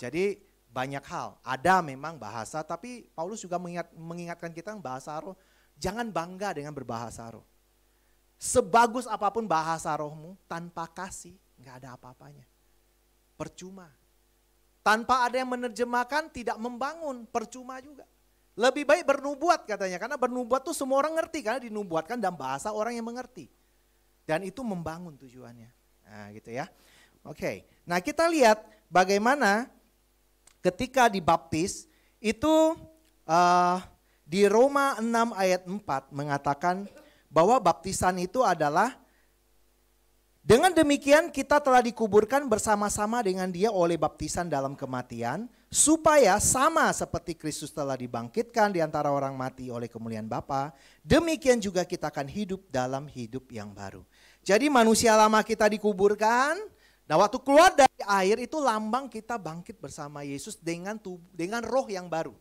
Jadi banyak hal, ada memang bahasa tapi Paulus juga mengingatkan kita bahasa roh. Jangan bangga dengan berbahasa roh. Sebagus apapun bahasa rohmu, tanpa kasih nggak ada apa-apanya. Percuma. Tanpa ada yang menerjemahkan tidak membangun, percuma juga. Lebih baik bernubuat katanya, karena bernubuat tuh semua orang ngerti, karena dinubuatkan dalam bahasa orang yang mengerti. Dan itu membangun tujuannya. Nah gitu ya. Oke, nah kita lihat bagaimana ketika dibaptis itu di Roma 6 ayat 4 mengatakan bahwa baptisan itu adalah dengan demikian kita telah dikuburkan bersama-sama dengan dia oleh baptisan dalam kematian, supaya sama seperti Kristus telah dibangkitkan di antara orang mati oleh kemuliaan Bapa, demikian juga kita akan hidup dalam hidup yang baru. Jadi manusia lama kita dikuburkan, nah waktu keluar dari air itu lambang kita bangkit bersama Yesus dengan roh yang baru.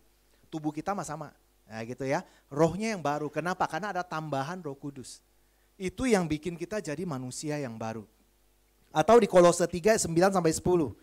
Tubuh kita sama. Nah gitu ya, rohnya yang baru. Kenapa? Karena ada tambahan Roh Kudus. Itu yang bikin kita jadi manusia yang baru. Atau di Kolose 3, 9-10.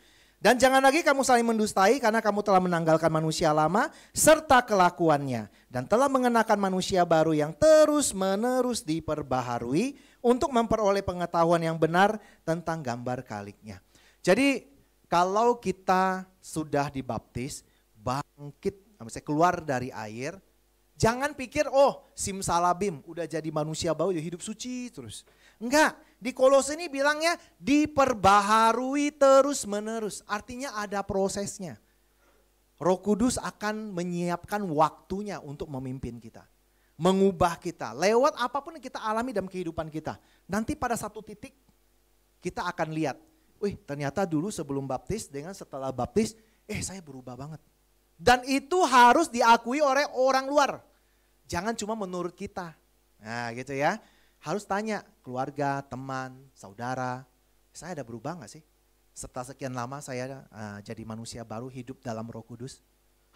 Dan jangan lagi kamu saling mendustai karena kamu telah menanggalkan manusia lama serta kelakuannya. Dan telah mengenakan manusia baru yang terus menerus diperbaharui untuk memperoleh pengetahuan yang benar tentang gambar kaliknya. Jadi kalau kita sudah dibaptis, bangkit, misalnya keluar dari air, jangan pikir simsalabim udah jadi manusia baru hidup suci terus. Enggak, di Kolose ini bilangnya diperbaharui terus menerus. Artinya ada prosesnya. Roh Kudus akan menyiapkan waktunya untuk memimpin kita. Mengubah kita lewat apapun yang kita alami dalam kehidupan kita. Nanti pada satu titik kita akan lihat, ternyata dulu sebelum baptis dengan setelah baptis, saya berubah banget. Dan itu harus diakui oleh orang luar. Jangan cuma menurut kita. Nah gitu ya. Harus tanya keluarga, teman, saudara. Saya ada berubah gak sih? Setelah sekian lama saya jadi manusia baru hidup dalam Roh Kudus.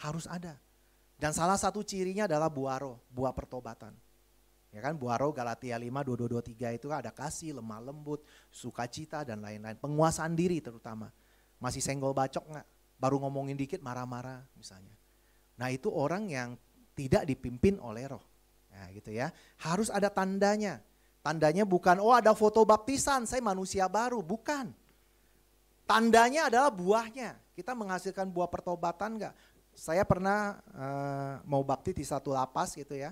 Harus ada. Dan salah satu cirinya adalah buah roh, buah pertobatan. Ya kan, buah roh Galatia 5, 22, 23 itu ada kasih, lemah lembut, sukacita dan lain-lain. Penguasaan diri terutama. Masih senggol bacok gak? Baru ngomongin dikit marah-marah misalnya. Nah itu orang yang tidak dipimpin oleh roh. Nah gitu ya. Harus ada tandanya. Tandanya bukan ada foto baptisan saya manusia baru. Bukan. Tandanya adalah buahnya. Kita menghasilkan buah pertobatan enggak? Saya pernah mau baptis di satu lapas gitu ya.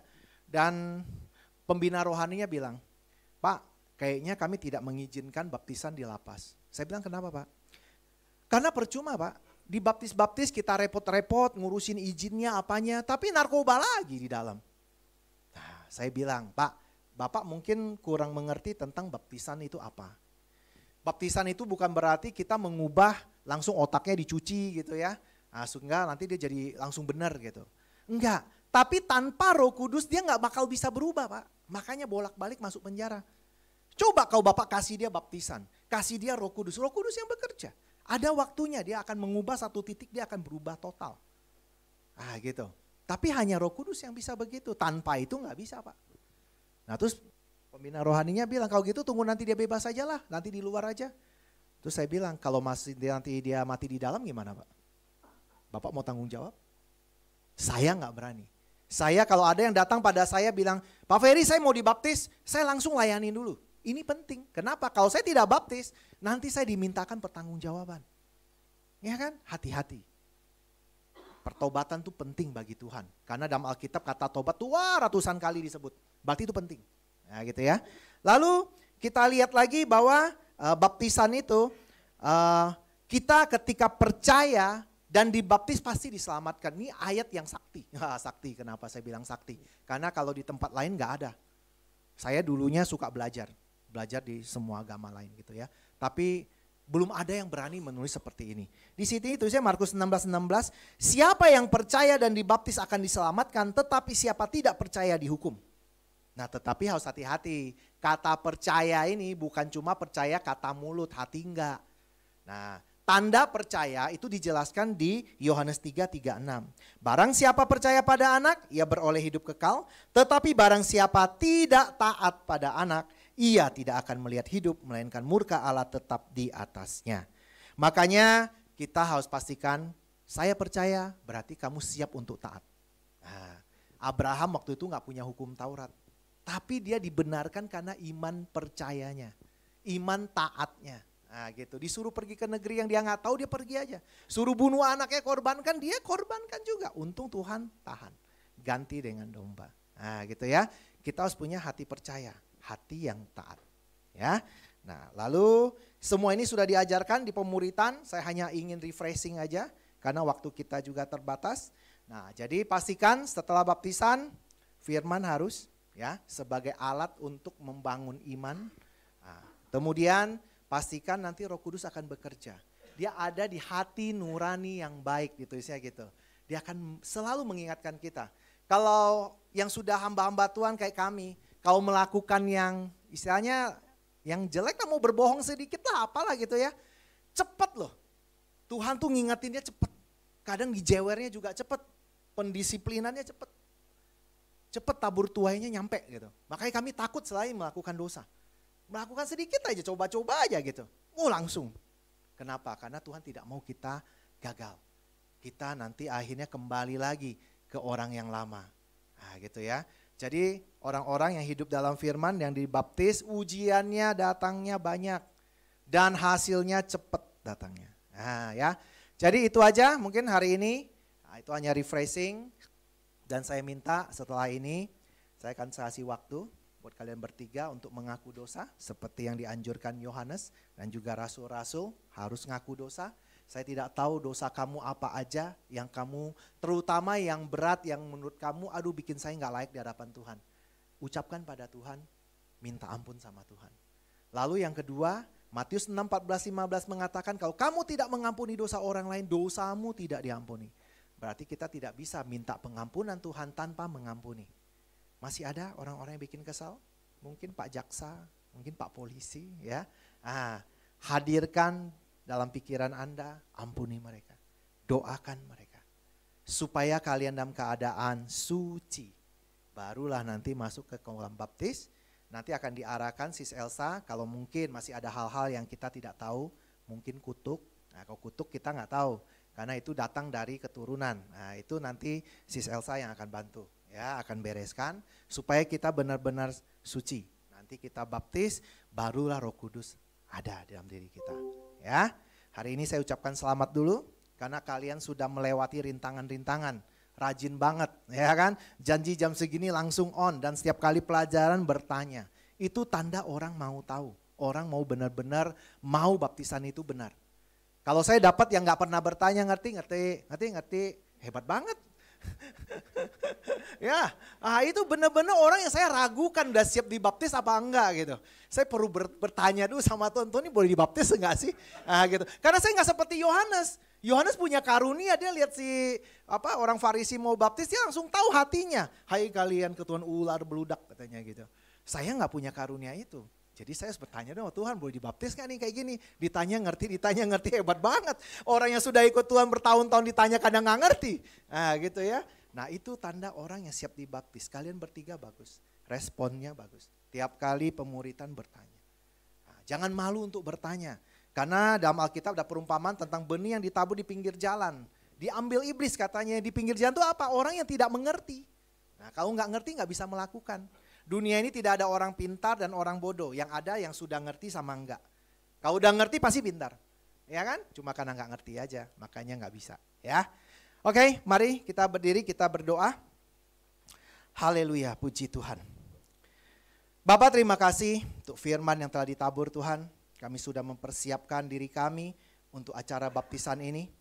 Dan pembina rohaninya bilang, Pak kayaknya kami tidak mengizinkan baptisan di lapas. Saya bilang kenapa Pak? Karena percuma Pak. Dibaptis-baptis kita repot-repot ngurusin izinnya apanya, tapi narkoba lagi di dalam. Nah, saya bilang, Pak, Bapak mungkin kurang mengerti tentang baptisan itu apa. Baptisan itu bukan berarti kita mengubah langsung otaknya dicuci gitu ya. Nah, sehingga nanti dia jadi langsung benar gitu. Enggak, tapi tanpa Roh Kudus dia nggak bakal bisa berubah Pak. Makanya bolak-balik masuk penjara. Coba kau Bapak kasih dia baptisan, kasih dia Roh Kudus yang bekerja. Ada waktunya dia akan mengubah satu titik, dia akan berubah total. Gitu. Tapi hanya Roh Kudus yang bisa begitu. Tanpa itu nggak bisa Pak. Nah terus pembina rohaninya bilang, kalau gitu tunggu nanti dia bebas aja lah, nanti di luar aja. Terus saya bilang, kalau nanti dia mati di dalam gimana Pak? Bapak mau tanggung jawab? Saya nggak berani. Saya kalau ada yang datang pada saya bilang, Pak Ferry saya mau dibaptis, saya langsung layanin dulu. Ini penting. Kenapa? Kalau saya tidak baptis, nanti saya dimintakan pertanggungjawaban. Ya kan? Hati-hati. Pertobatan itu penting bagi Tuhan. Karena dalam Alkitab kata tobat tuh ratusan kali disebut. Berarti itu penting. Nah gitu ya. Lalu kita lihat lagi bahwa baptisan itu kita ketika percaya dan dibaptis pasti diselamatkan. Ini ayat yang sakti. Sakti, kenapa saya bilang sakti? Karena kalau di tempat lain gak ada. Saya dulunya suka belajar di semua agama lain gitu ya. Tapi belum ada yang berani menulis seperti ini. Di sini itu saya Markus 16:16, siapa yang percaya dan dibaptis akan diselamatkan, tetapi siapa tidak percaya dihukum. Nah, tetapi harus hati-hati. Kata percaya ini bukan cuma percaya kata mulut, hati enggak. Nah, tanda percaya itu dijelaskan di Yohanes 3:36. Barang siapa percaya pada anak, ia beroleh hidup kekal. Tetapi barang siapa tidak taat pada anak, ia tidak akan melihat hidup, melainkan murka Allah tetap di atasnya. Makanya kita harus pastikan, saya percaya berarti kamu siap untuk taat. Nah, Abraham waktu itu gak punya hukum Taurat. Tapi dia dibenarkan karena iman percayanya, iman taatnya. Nah gitu, disuruh pergi ke negeri yang dia nggak tahu, dia pergi aja. Suruh bunuh anaknya, korbankan, dia korbankan juga. Untung Tuhan tahan, ganti dengan domba. Nah gitu ya, kita harus punya hati percaya, hati yang taat. Ya, nah lalu semua ini sudah diajarkan di pemuritan, saya hanya ingin refreshing aja karena waktu kita juga terbatas. Nah jadi pastikan setelah baptisan firman harus ya sebagai alat untuk membangun iman. Nah, kemudian pastikan nanti Roh Kudus akan bekerja. Dia ada di hati nurani yang baik, ditulisnya gitu. Dia akan selalu mengingatkan kita. Kalau yang sudah hamba-hamba Tuhan kayak kami, kalau melakukan yang istilahnya yang jelek, mau berbohong sedikit lah, apalah gitu ya. Cepet loh. Tuhan tuh ngingetinnya cepet. Kadang dijewernya juga cepet. Pendisiplinannya cepet. Cepet tabur tuainya nyampe gitu. Makanya kami takut selain melakukan dosa. Melakukan sedikit aja, coba-coba aja gitu. Langsung. Kenapa? Karena Tuhan tidak mau kita gagal. Kita nanti akhirnya kembali lagi ke orang yang lama. Nah gitu ya. Jadi orang-orang yang hidup dalam firman yang dibaptis ujiannya datangnya banyak. Dan hasilnya cepat datangnya. Nah ya. Jadi itu aja mungkin hari ini. Nah, itu hanya refreshing. Dan saya minta setelah ini saya akan kasih waktu buat kalian bertiga untuk mengaku dosa. Seperti yang dianjurkan Yohanes dan juga rasul-rasul harus ngaku dosa. Saya tidak tahu dosa kamu apa aja yang kamu, terutama yang berat yang menurut kamu, aduh bikin saya nggak layak di hadapan Tuhan. Ucapkan pada Tuhan, minta ampun sama Tuhan. Lalu yang kedua, Matius 6, 14, 15 mengatakan kalau kamu tidak mengampuni dosa orang lain, dosamu tidak diampuni. Berarti kita tidak bisa minta pengampunan Tuhan tanpa mengampuni. Masih ada orang-orang yang bikin kesal? Mungkin Pak Jaksa, mungkin Pak Polisi ya. Hadirkan dalam pikiran Anda, ampuni mereka. Doakan mereka. Supaya kalian dalam keadaan suci. Barulah nanti masuk ke kolam baptis. Nanti akan diarahkan Sis Elsa, kalau mungkin masih ada hal-hal yang kita tidak tahu. Mungkin kutuk. Nah kalau kutuk kita nggak tahu. Karena itu datang dari keturunan. Nah itu nanti Sis Elsa yang akan bantu. Ya akan bereskan. Supaya kita benar-benar suci. Nanti kita baptis, barulah Roh Kudus ada dalam diri kita. Ya, hari ini saya ucapkan selamat dulu karena kalian sudah melewati rintangan-rintangan, rajin banget, ya kan? Janji jam segini langsung on dan setiap kali pelajaran bertanya. Itu tanda orang mau tahu, orang mau benar-benar mau baptisan itu benar. Kalau saya dapat yang nggak pernah bertanya ngerti, hebat banget. Ya, itu benar-benar orang yang saya ragukan udah siap dibaptis apa enggak gitu. Saya perlu bertanya dulu sama Tuhan, ini boleh dibaptis enggak sih? Gitu. Karena saya nggak seperti Yohanes. Yohanes punya karunia, dia lihat si orang Farisi mau baptis, dia langsung tahu hatinya. Hai kalian keturunan ular beludak katanya gitu. Saya nggak punya karunia itu. Jadi saya harus bertanya dong, Tuhan boleh dibaptis gak nih kayak gini? Ditanya ngerti, hebat banget. Orang yang sudah ikut Tuhan bertahun-tahun ditanya kadang gak ngerti. Nah gitu ya. Nah itu tanda orang yang siap dibaptis. Kalian bertiga bagus, responnya bagus. Tiap kali pemuritan bertanya. Nah, jangan malu untuk bertanya. Karena dalam Alkitab ada perumpamaan tentang benih yang ditabur di pinggir jalan. Diambil iblis katanya, di pinggir jalan itu apa? Orang yang tidak mengerti. Nah kalau gak ngerti gak bisa melakukan. Dunia ini tidak ada orang pintar dan orang bodoh. Yang ada yang sudah ngerti sama enggak. Kalau udah ngerti pasti pintar. Ya kan? Cuma karena enggak ngerti aja. Makanya enggak bisa. Ya. Oke, mari kita berdiri, kita berdoa. Haleluya, puji Tuhan. Bapak terima kasih untuk firman yang telah ditabur Tuhan. Kami sudah mempersiapkan diri kami untuk acara baptisan ini.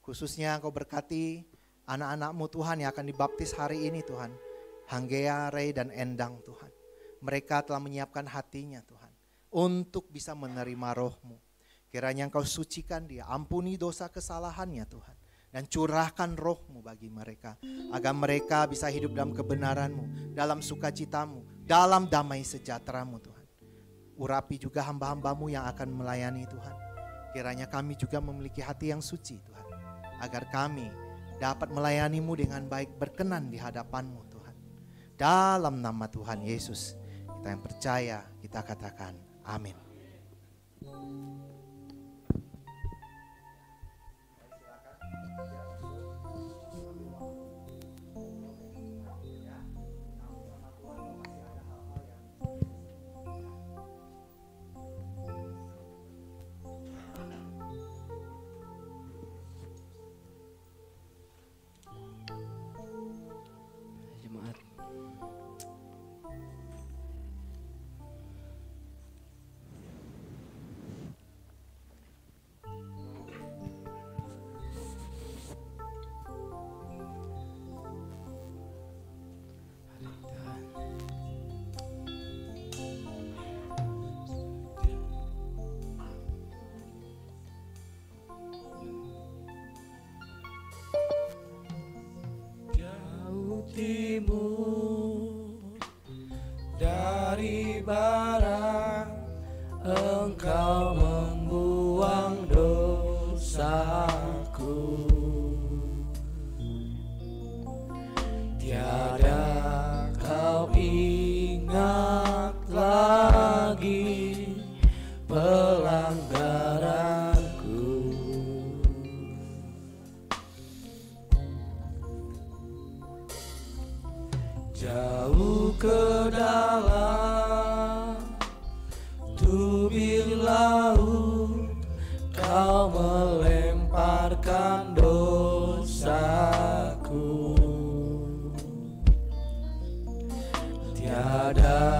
Khususnya Engkau berkati anak-anak-Mu Tuhan yang akan dibaptis hari ini Tuhan. Hanggea, Ray, dan Endang Tuhan. Mereka telah menyiapkan hatinya Tuhan. Untuk bisa menerima roh-Mu. Kiranya Engkau sucikan dia. Ampuni dosa kesalahannya Tuhan. Dan curahkan roh-Mu bagi mereka. Agar mereka bisa hidup dalam kebenaran-Mu. Dalam sukacita-Mu. Dalam damai sejahtera-Mu Tuhan. Urapi juga hamba-hamba-Mu yang akan melayani Tuhan. Kiranya kami juga memiliki hati yang suci Tuhan. Agar kami dapat melayani-Mu dengan baik, berkenan di hadapan-Mu. Dalam nama Tuhan Yesus, kita yang percaya, kita katakan amin. timur, dari barat Engkau membuang dosaku. Tiada Kau ingat lagi pelanggaranku. Jauh ke dalam tubir laut Kau melemparkan dosaku. Tiada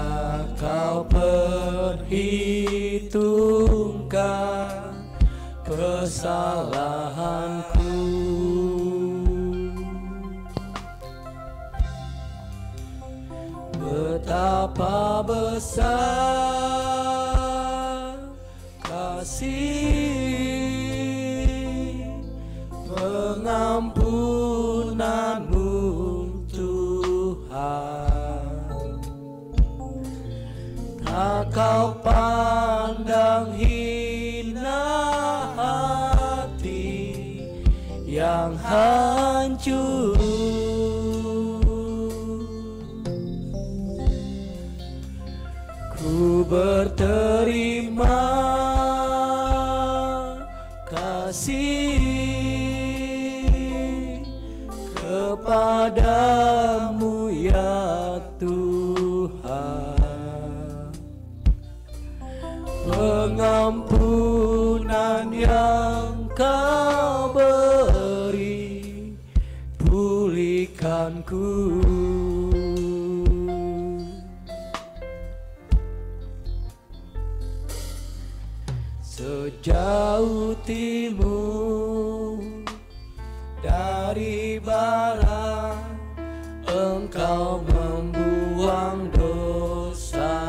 Kau perhitungkan kesalahanku. Betapa besar kasih pengampunan-Mu Tuhan. Tak Kau pandang hina hati yang hancur. Ku berterima kasih kepadamu ya Tuhan. Pengampunan yang Kau beri, pulihkanku. Sejauh timur, dari barat Engkau membuang dosaku.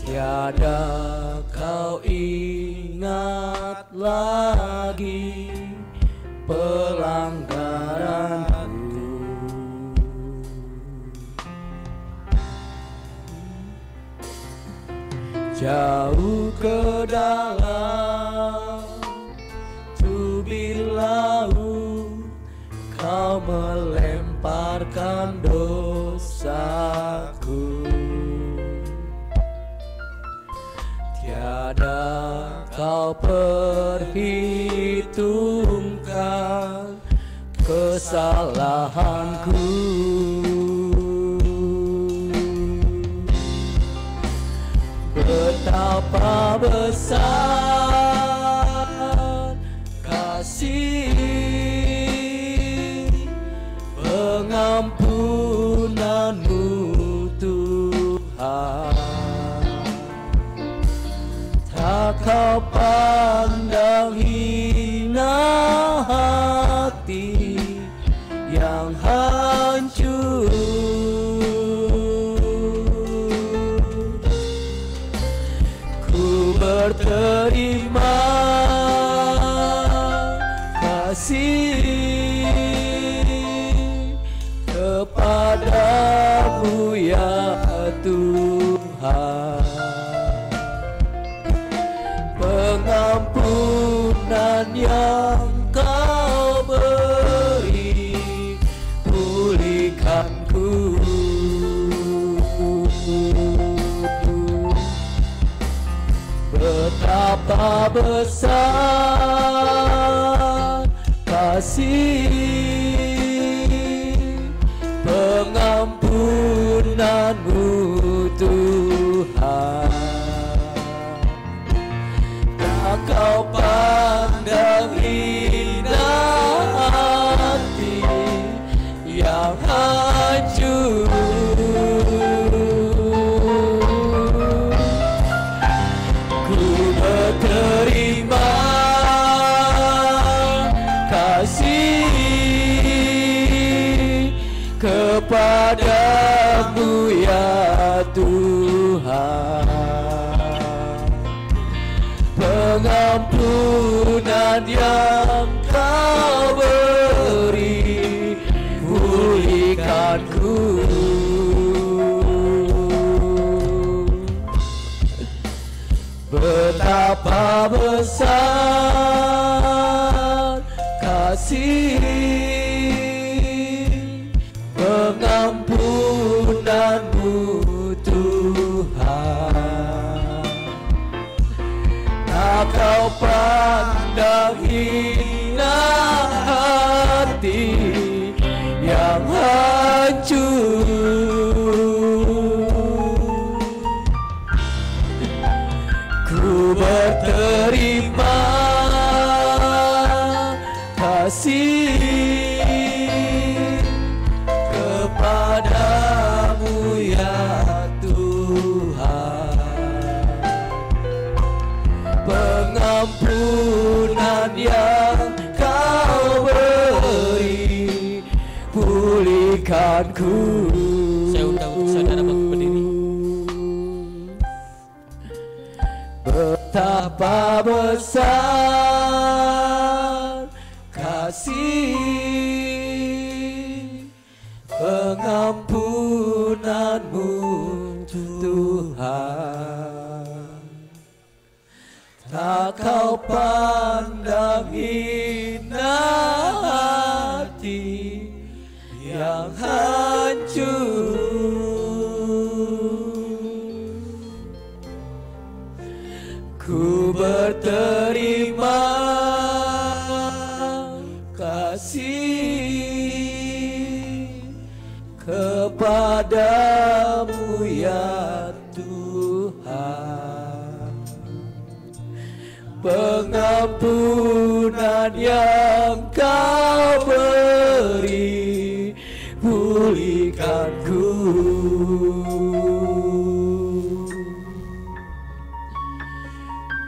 Tiada Kau ingat lagi pelanggaranku. Jauh ke dalam tubir laut Kau melemparkan dosaku. Tiada Kau perhitungkan kesalahanku. Betapa besar kasih pengampunan-Mu Tuhan. Tak Kau pandang hina hati yang hancur. Berterima kasih kepadamu ya Tuhan. Pengampunan yang Kau beri, pulihkanku. Betapa besar kasih pengampunan-Mu Tuhan. Tak Kau pandang hina hati yang hancur. Terima kasih kasih pengampunan-Mu Tuhan. Tak Kau pandang hina hati yang hancur. Ku berterima kasih kepadamu ya Tuhan. Pengampunan yang Kau beri, pulihkanku. Saya undang untuk saudara berdiri. Betapa besar kasih pengampunan-Mu Tuhan. Tak Kau pandang hina hati yang hancur. Ku berterima kasih kepadamu ya Tuhan. Pengampunan yang Kau beri, pulihkanku.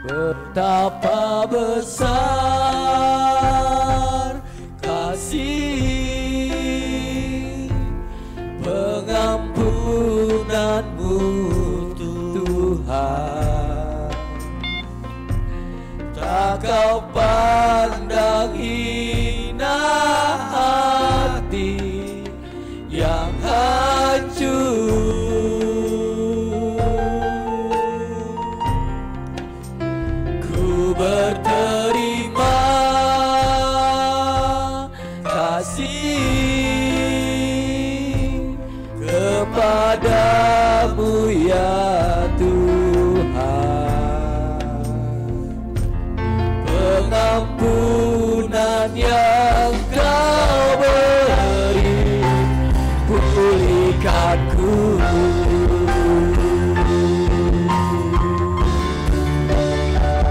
Betapa besar kasih pengampunan-Mu Tuhan. Tak Kau pandang hina hati yang hancur. Berterima kasih kepadamu ya Tuhan. Pengampunan yang Kau beri, pulihkanku.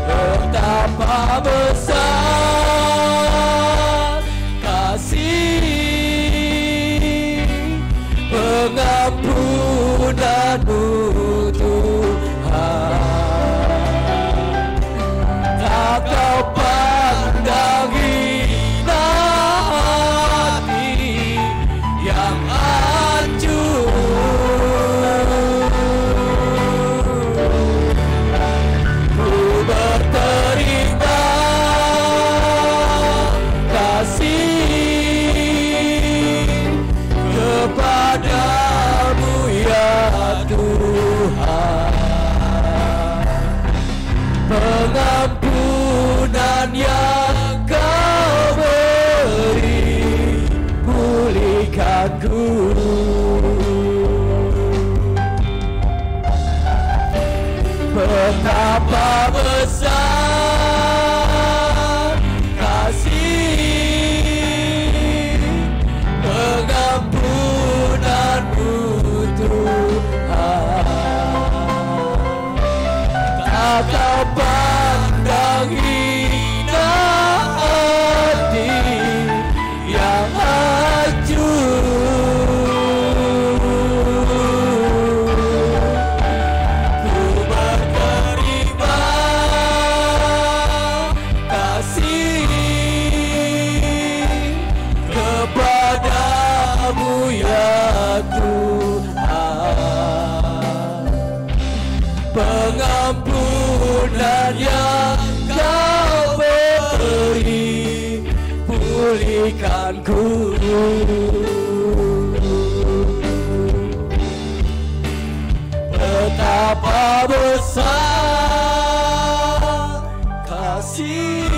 Betapa besar kasih pengampunan-Mu Tuhan. Tak Kau pandang hina hati yang hancur. Berterima kasih kepadamu ya Tuhan. Pengampunan yang Kau beri, pulihkanku. Betapa besar kasih pengampunan-Mu Tuhan. Tak Kau pandang hina hati yang hancur. Pengampunan yang Kau beri, pulihkanku. Betapa besar kasih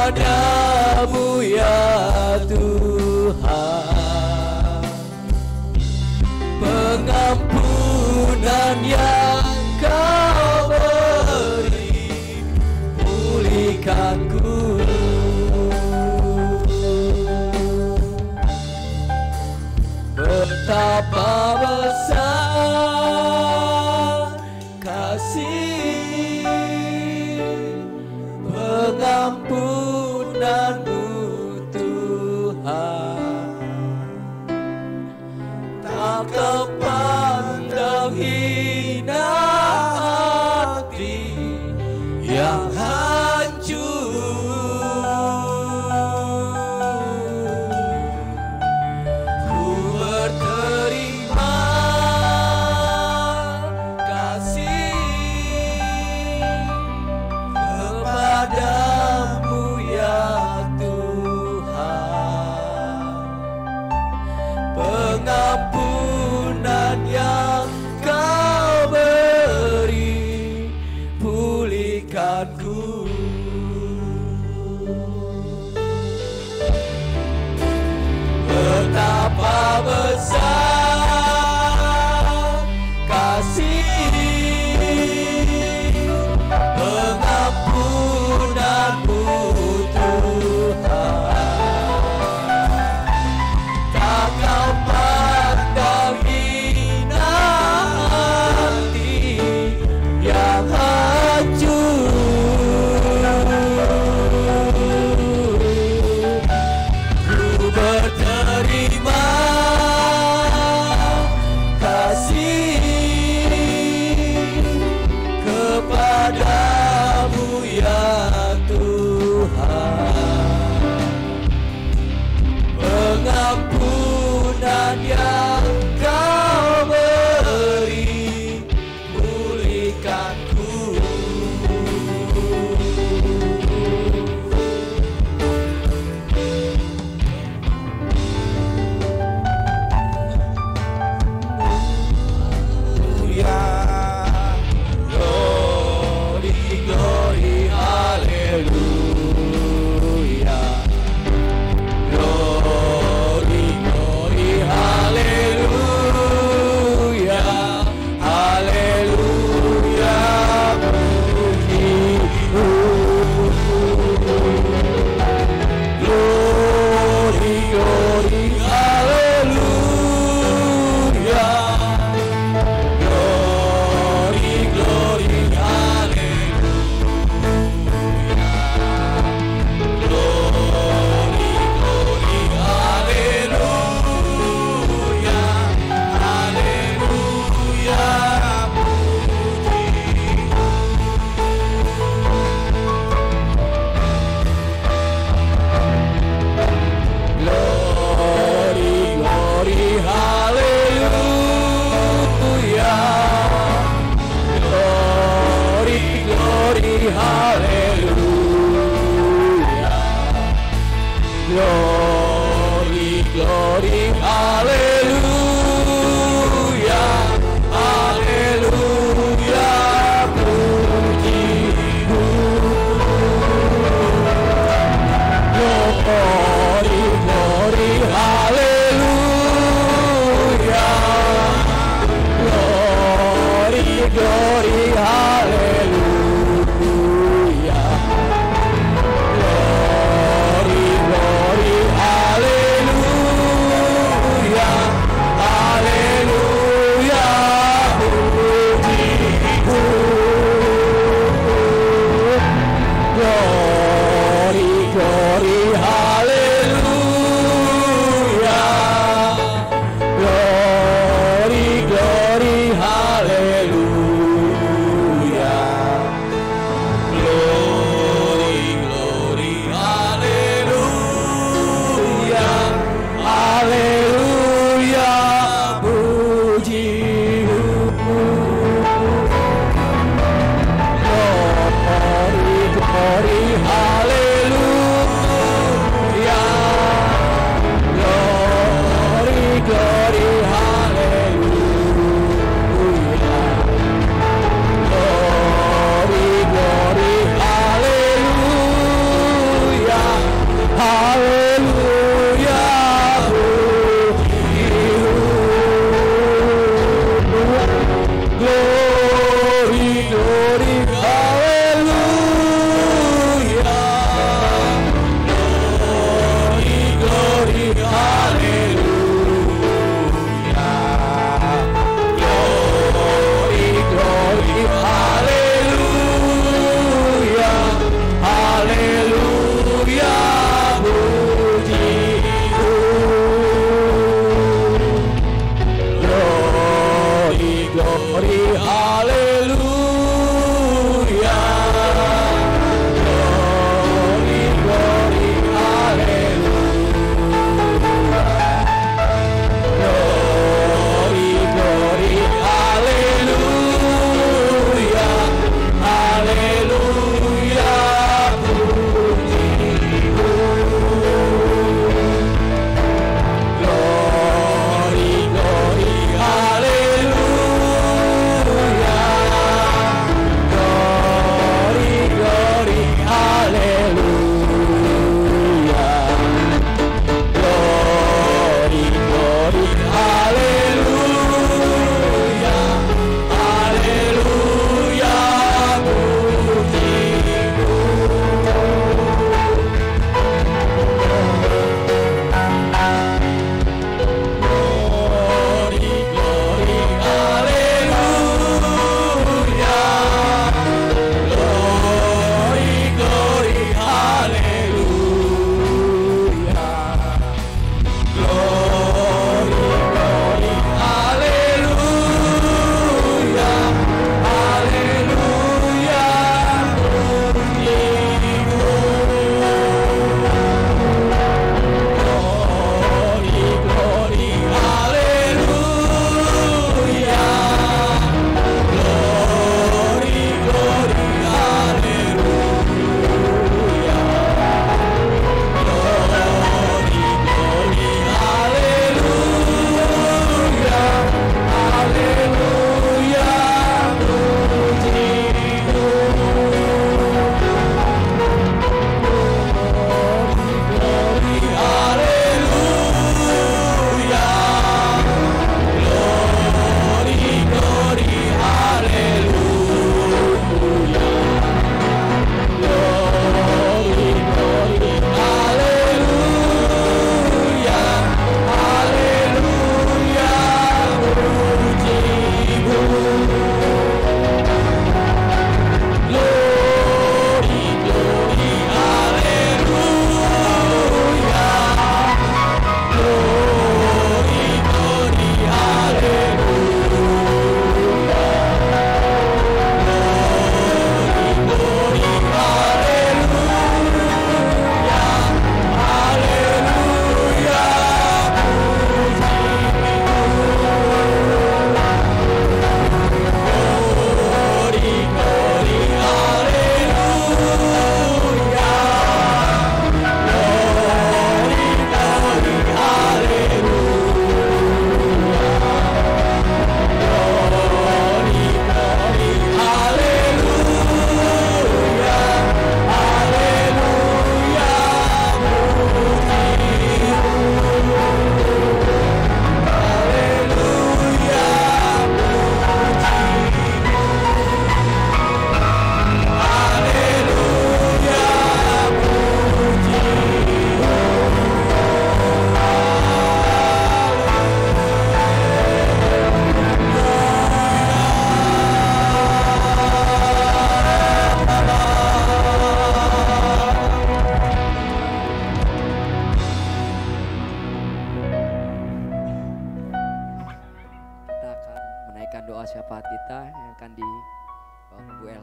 padamu ya Tuhan, pengampunan yang Kau beri, pulihkanku. Betapa besar kasih pengampunan-Mu Tuhan, tak kepandang hina hati yang hancur.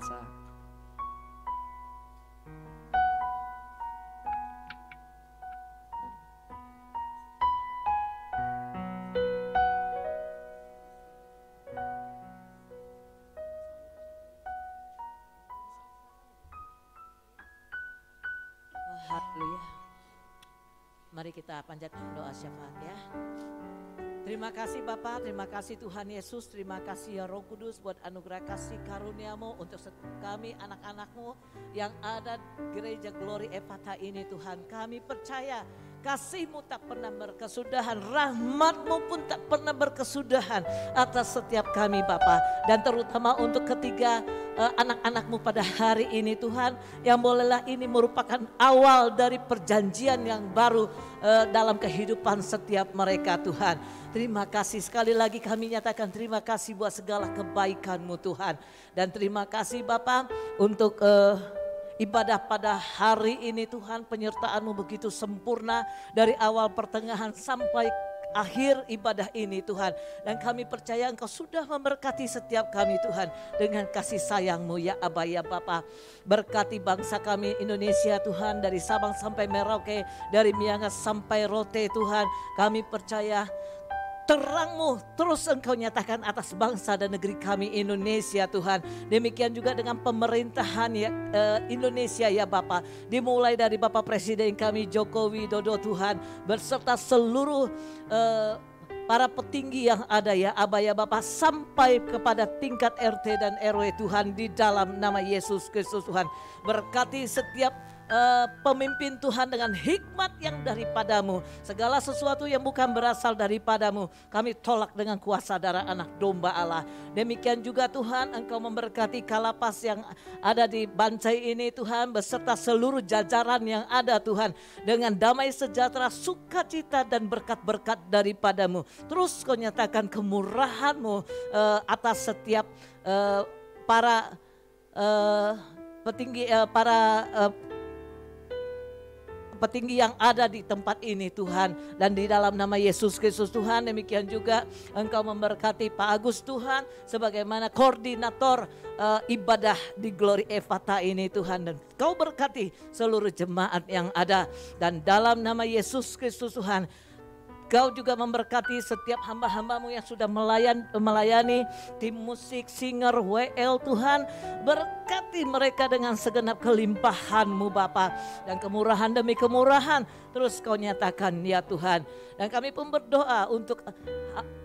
biasa. Haleluya. Mari kita panjatkan doa syafaat ya. Terima kasih Bapa, terima kasih Tuhan Yesus, terima kasih ya Roh Kudus buat anugerah kasih karunia-Mu untuk kami anak-anak-Mu yang ada gereja Glory Ephata ini Tuhan. Kami percaya kasih-Mu tak pernah berkesudahan, rahmat-Mu pun tak pernah berkesudahan atas setiap kami Bapa. Dan terutama untuk ketiga anak-anak-Mu pada hari ini Tuhan, yang bolehlah ini merupakan awal dari perjanjian yang baru dalam kehidupan setiap mereka Tuhan. Terima kasih sekali lagi kami nyatakan terima kasih buat segala kebaikan-Mu Tuhan. Dan terima kasih Bapa untuk ibadah pada hari ini Tuhan, penyertaan-Mu begitu sempurna dari awal pertengahan sampai akhir ibadah ini Tuhan. Dan kami percaya Engkau sudah memberkati setiap kami Tuhan dengan kasih sayang-Mu ya Aba ya Bapa. Berkati bangsa kami Indonesia Tuhan, dari Sabang sampai Merauke, dari Miangas sampai Rote Tuhan. Kami percaya terang-Mu terus Engkau nyatakan atas bangsa dan negeri kami Indonesia Tuhan. Demikian juga dengan pemerintahan ya, Indonesia ya Bapa. Dimulai dari Bapak Presiden kami Joko Widodo Tuhan, beserta seluruh para petinggi yang ada ya Aba ya Bapa, sampai kepada tingkat RT dan RW Tuhan, di dalam nama Yesus Kristus Tuhan. Berkati setiap pemimpin Tuhan dengan hikmat yang daripada-Mu. Segala sesuatu yang bukan berasal daripada-Mu kami tolak dengan kuasa darah anak domba Allah. Demikian juga Tuhan Engkau memberkati Kalapas yang ada di Bancai ini Tuhan, beserta seluruh jajaran yang ada Tuhan, dengan damai sejahtera, sukacita dan berkat-berkat daripada-Mu. Terus Kau nyatakan kemurahan-Mu atas setiap para petinggi, petinggi yang ada di tempat ini Tuhan. Dan di dalam nama Yesus Kristus Tuhan, demikian juga Engkau memberkati Pak Agus Tuhan sebagaimana koordinator ibadah di Glory Ephata ini Tuhan. Dan Kau berkati seluruh jemaat yang ada. Dan dalam nama Yesus Kristus Tuhan, Kau juga memberkati setiap hamba-hamba-Mu yang sudah melayani tim musik, singer, WL Tuhan. Berkati mereka dengan segenap kelimpahan-Mu Bapa. Dan kemurahan demi kemurahan terus Kau nyatakan ya Tuhan. Dan kami pun berdoa untuk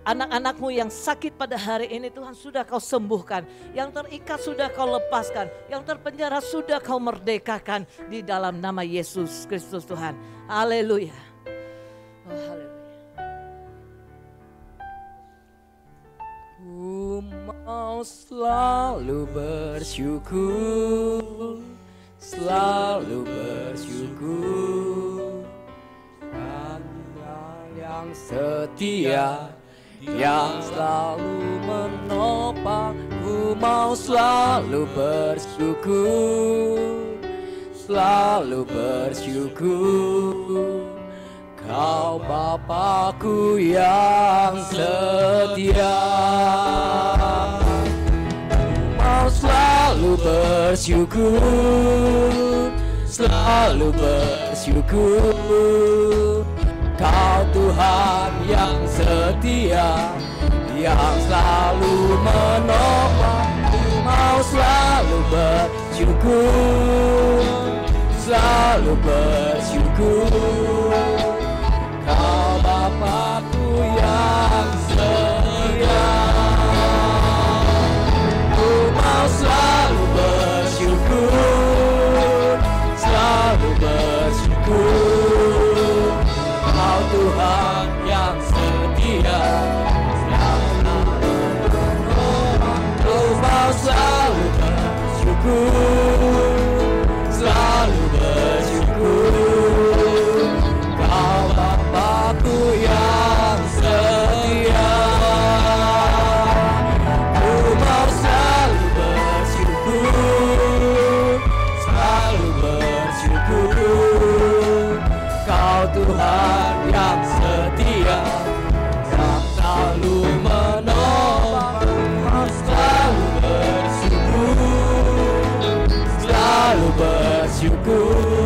anak-anak-Mu yang sakit pada hari ini Tuhan, sudah Kau sembuhkan. Yang terikat sudah Kau lepaskan. Yang terpenjara sudah Kau merdekakan. Di dalam nama Yesus Kristus Tuhan. Haleluya. Oh, haleluya. Ku mau selalu bersyukur, selalu bersyukur, karena yang setia, yang selalu menopang. Ku mau selalu bersyukur, selalu bersyukur. Kau Bapakku yang setia. Ku mau selalu bersyukur, selalu bersyukur. Kau Tuhan yang setia, yang selalu menopang. Ku mau selalu bersyukur, selalu bersyukur. Kau Bapakku yang setia. Ku mau selalu bersyukur, selalu bersyukur. Kau Tuhan yang setia, selalu menolong. Ku mau selalu bersyukur, selalu bersyukur. bersyukur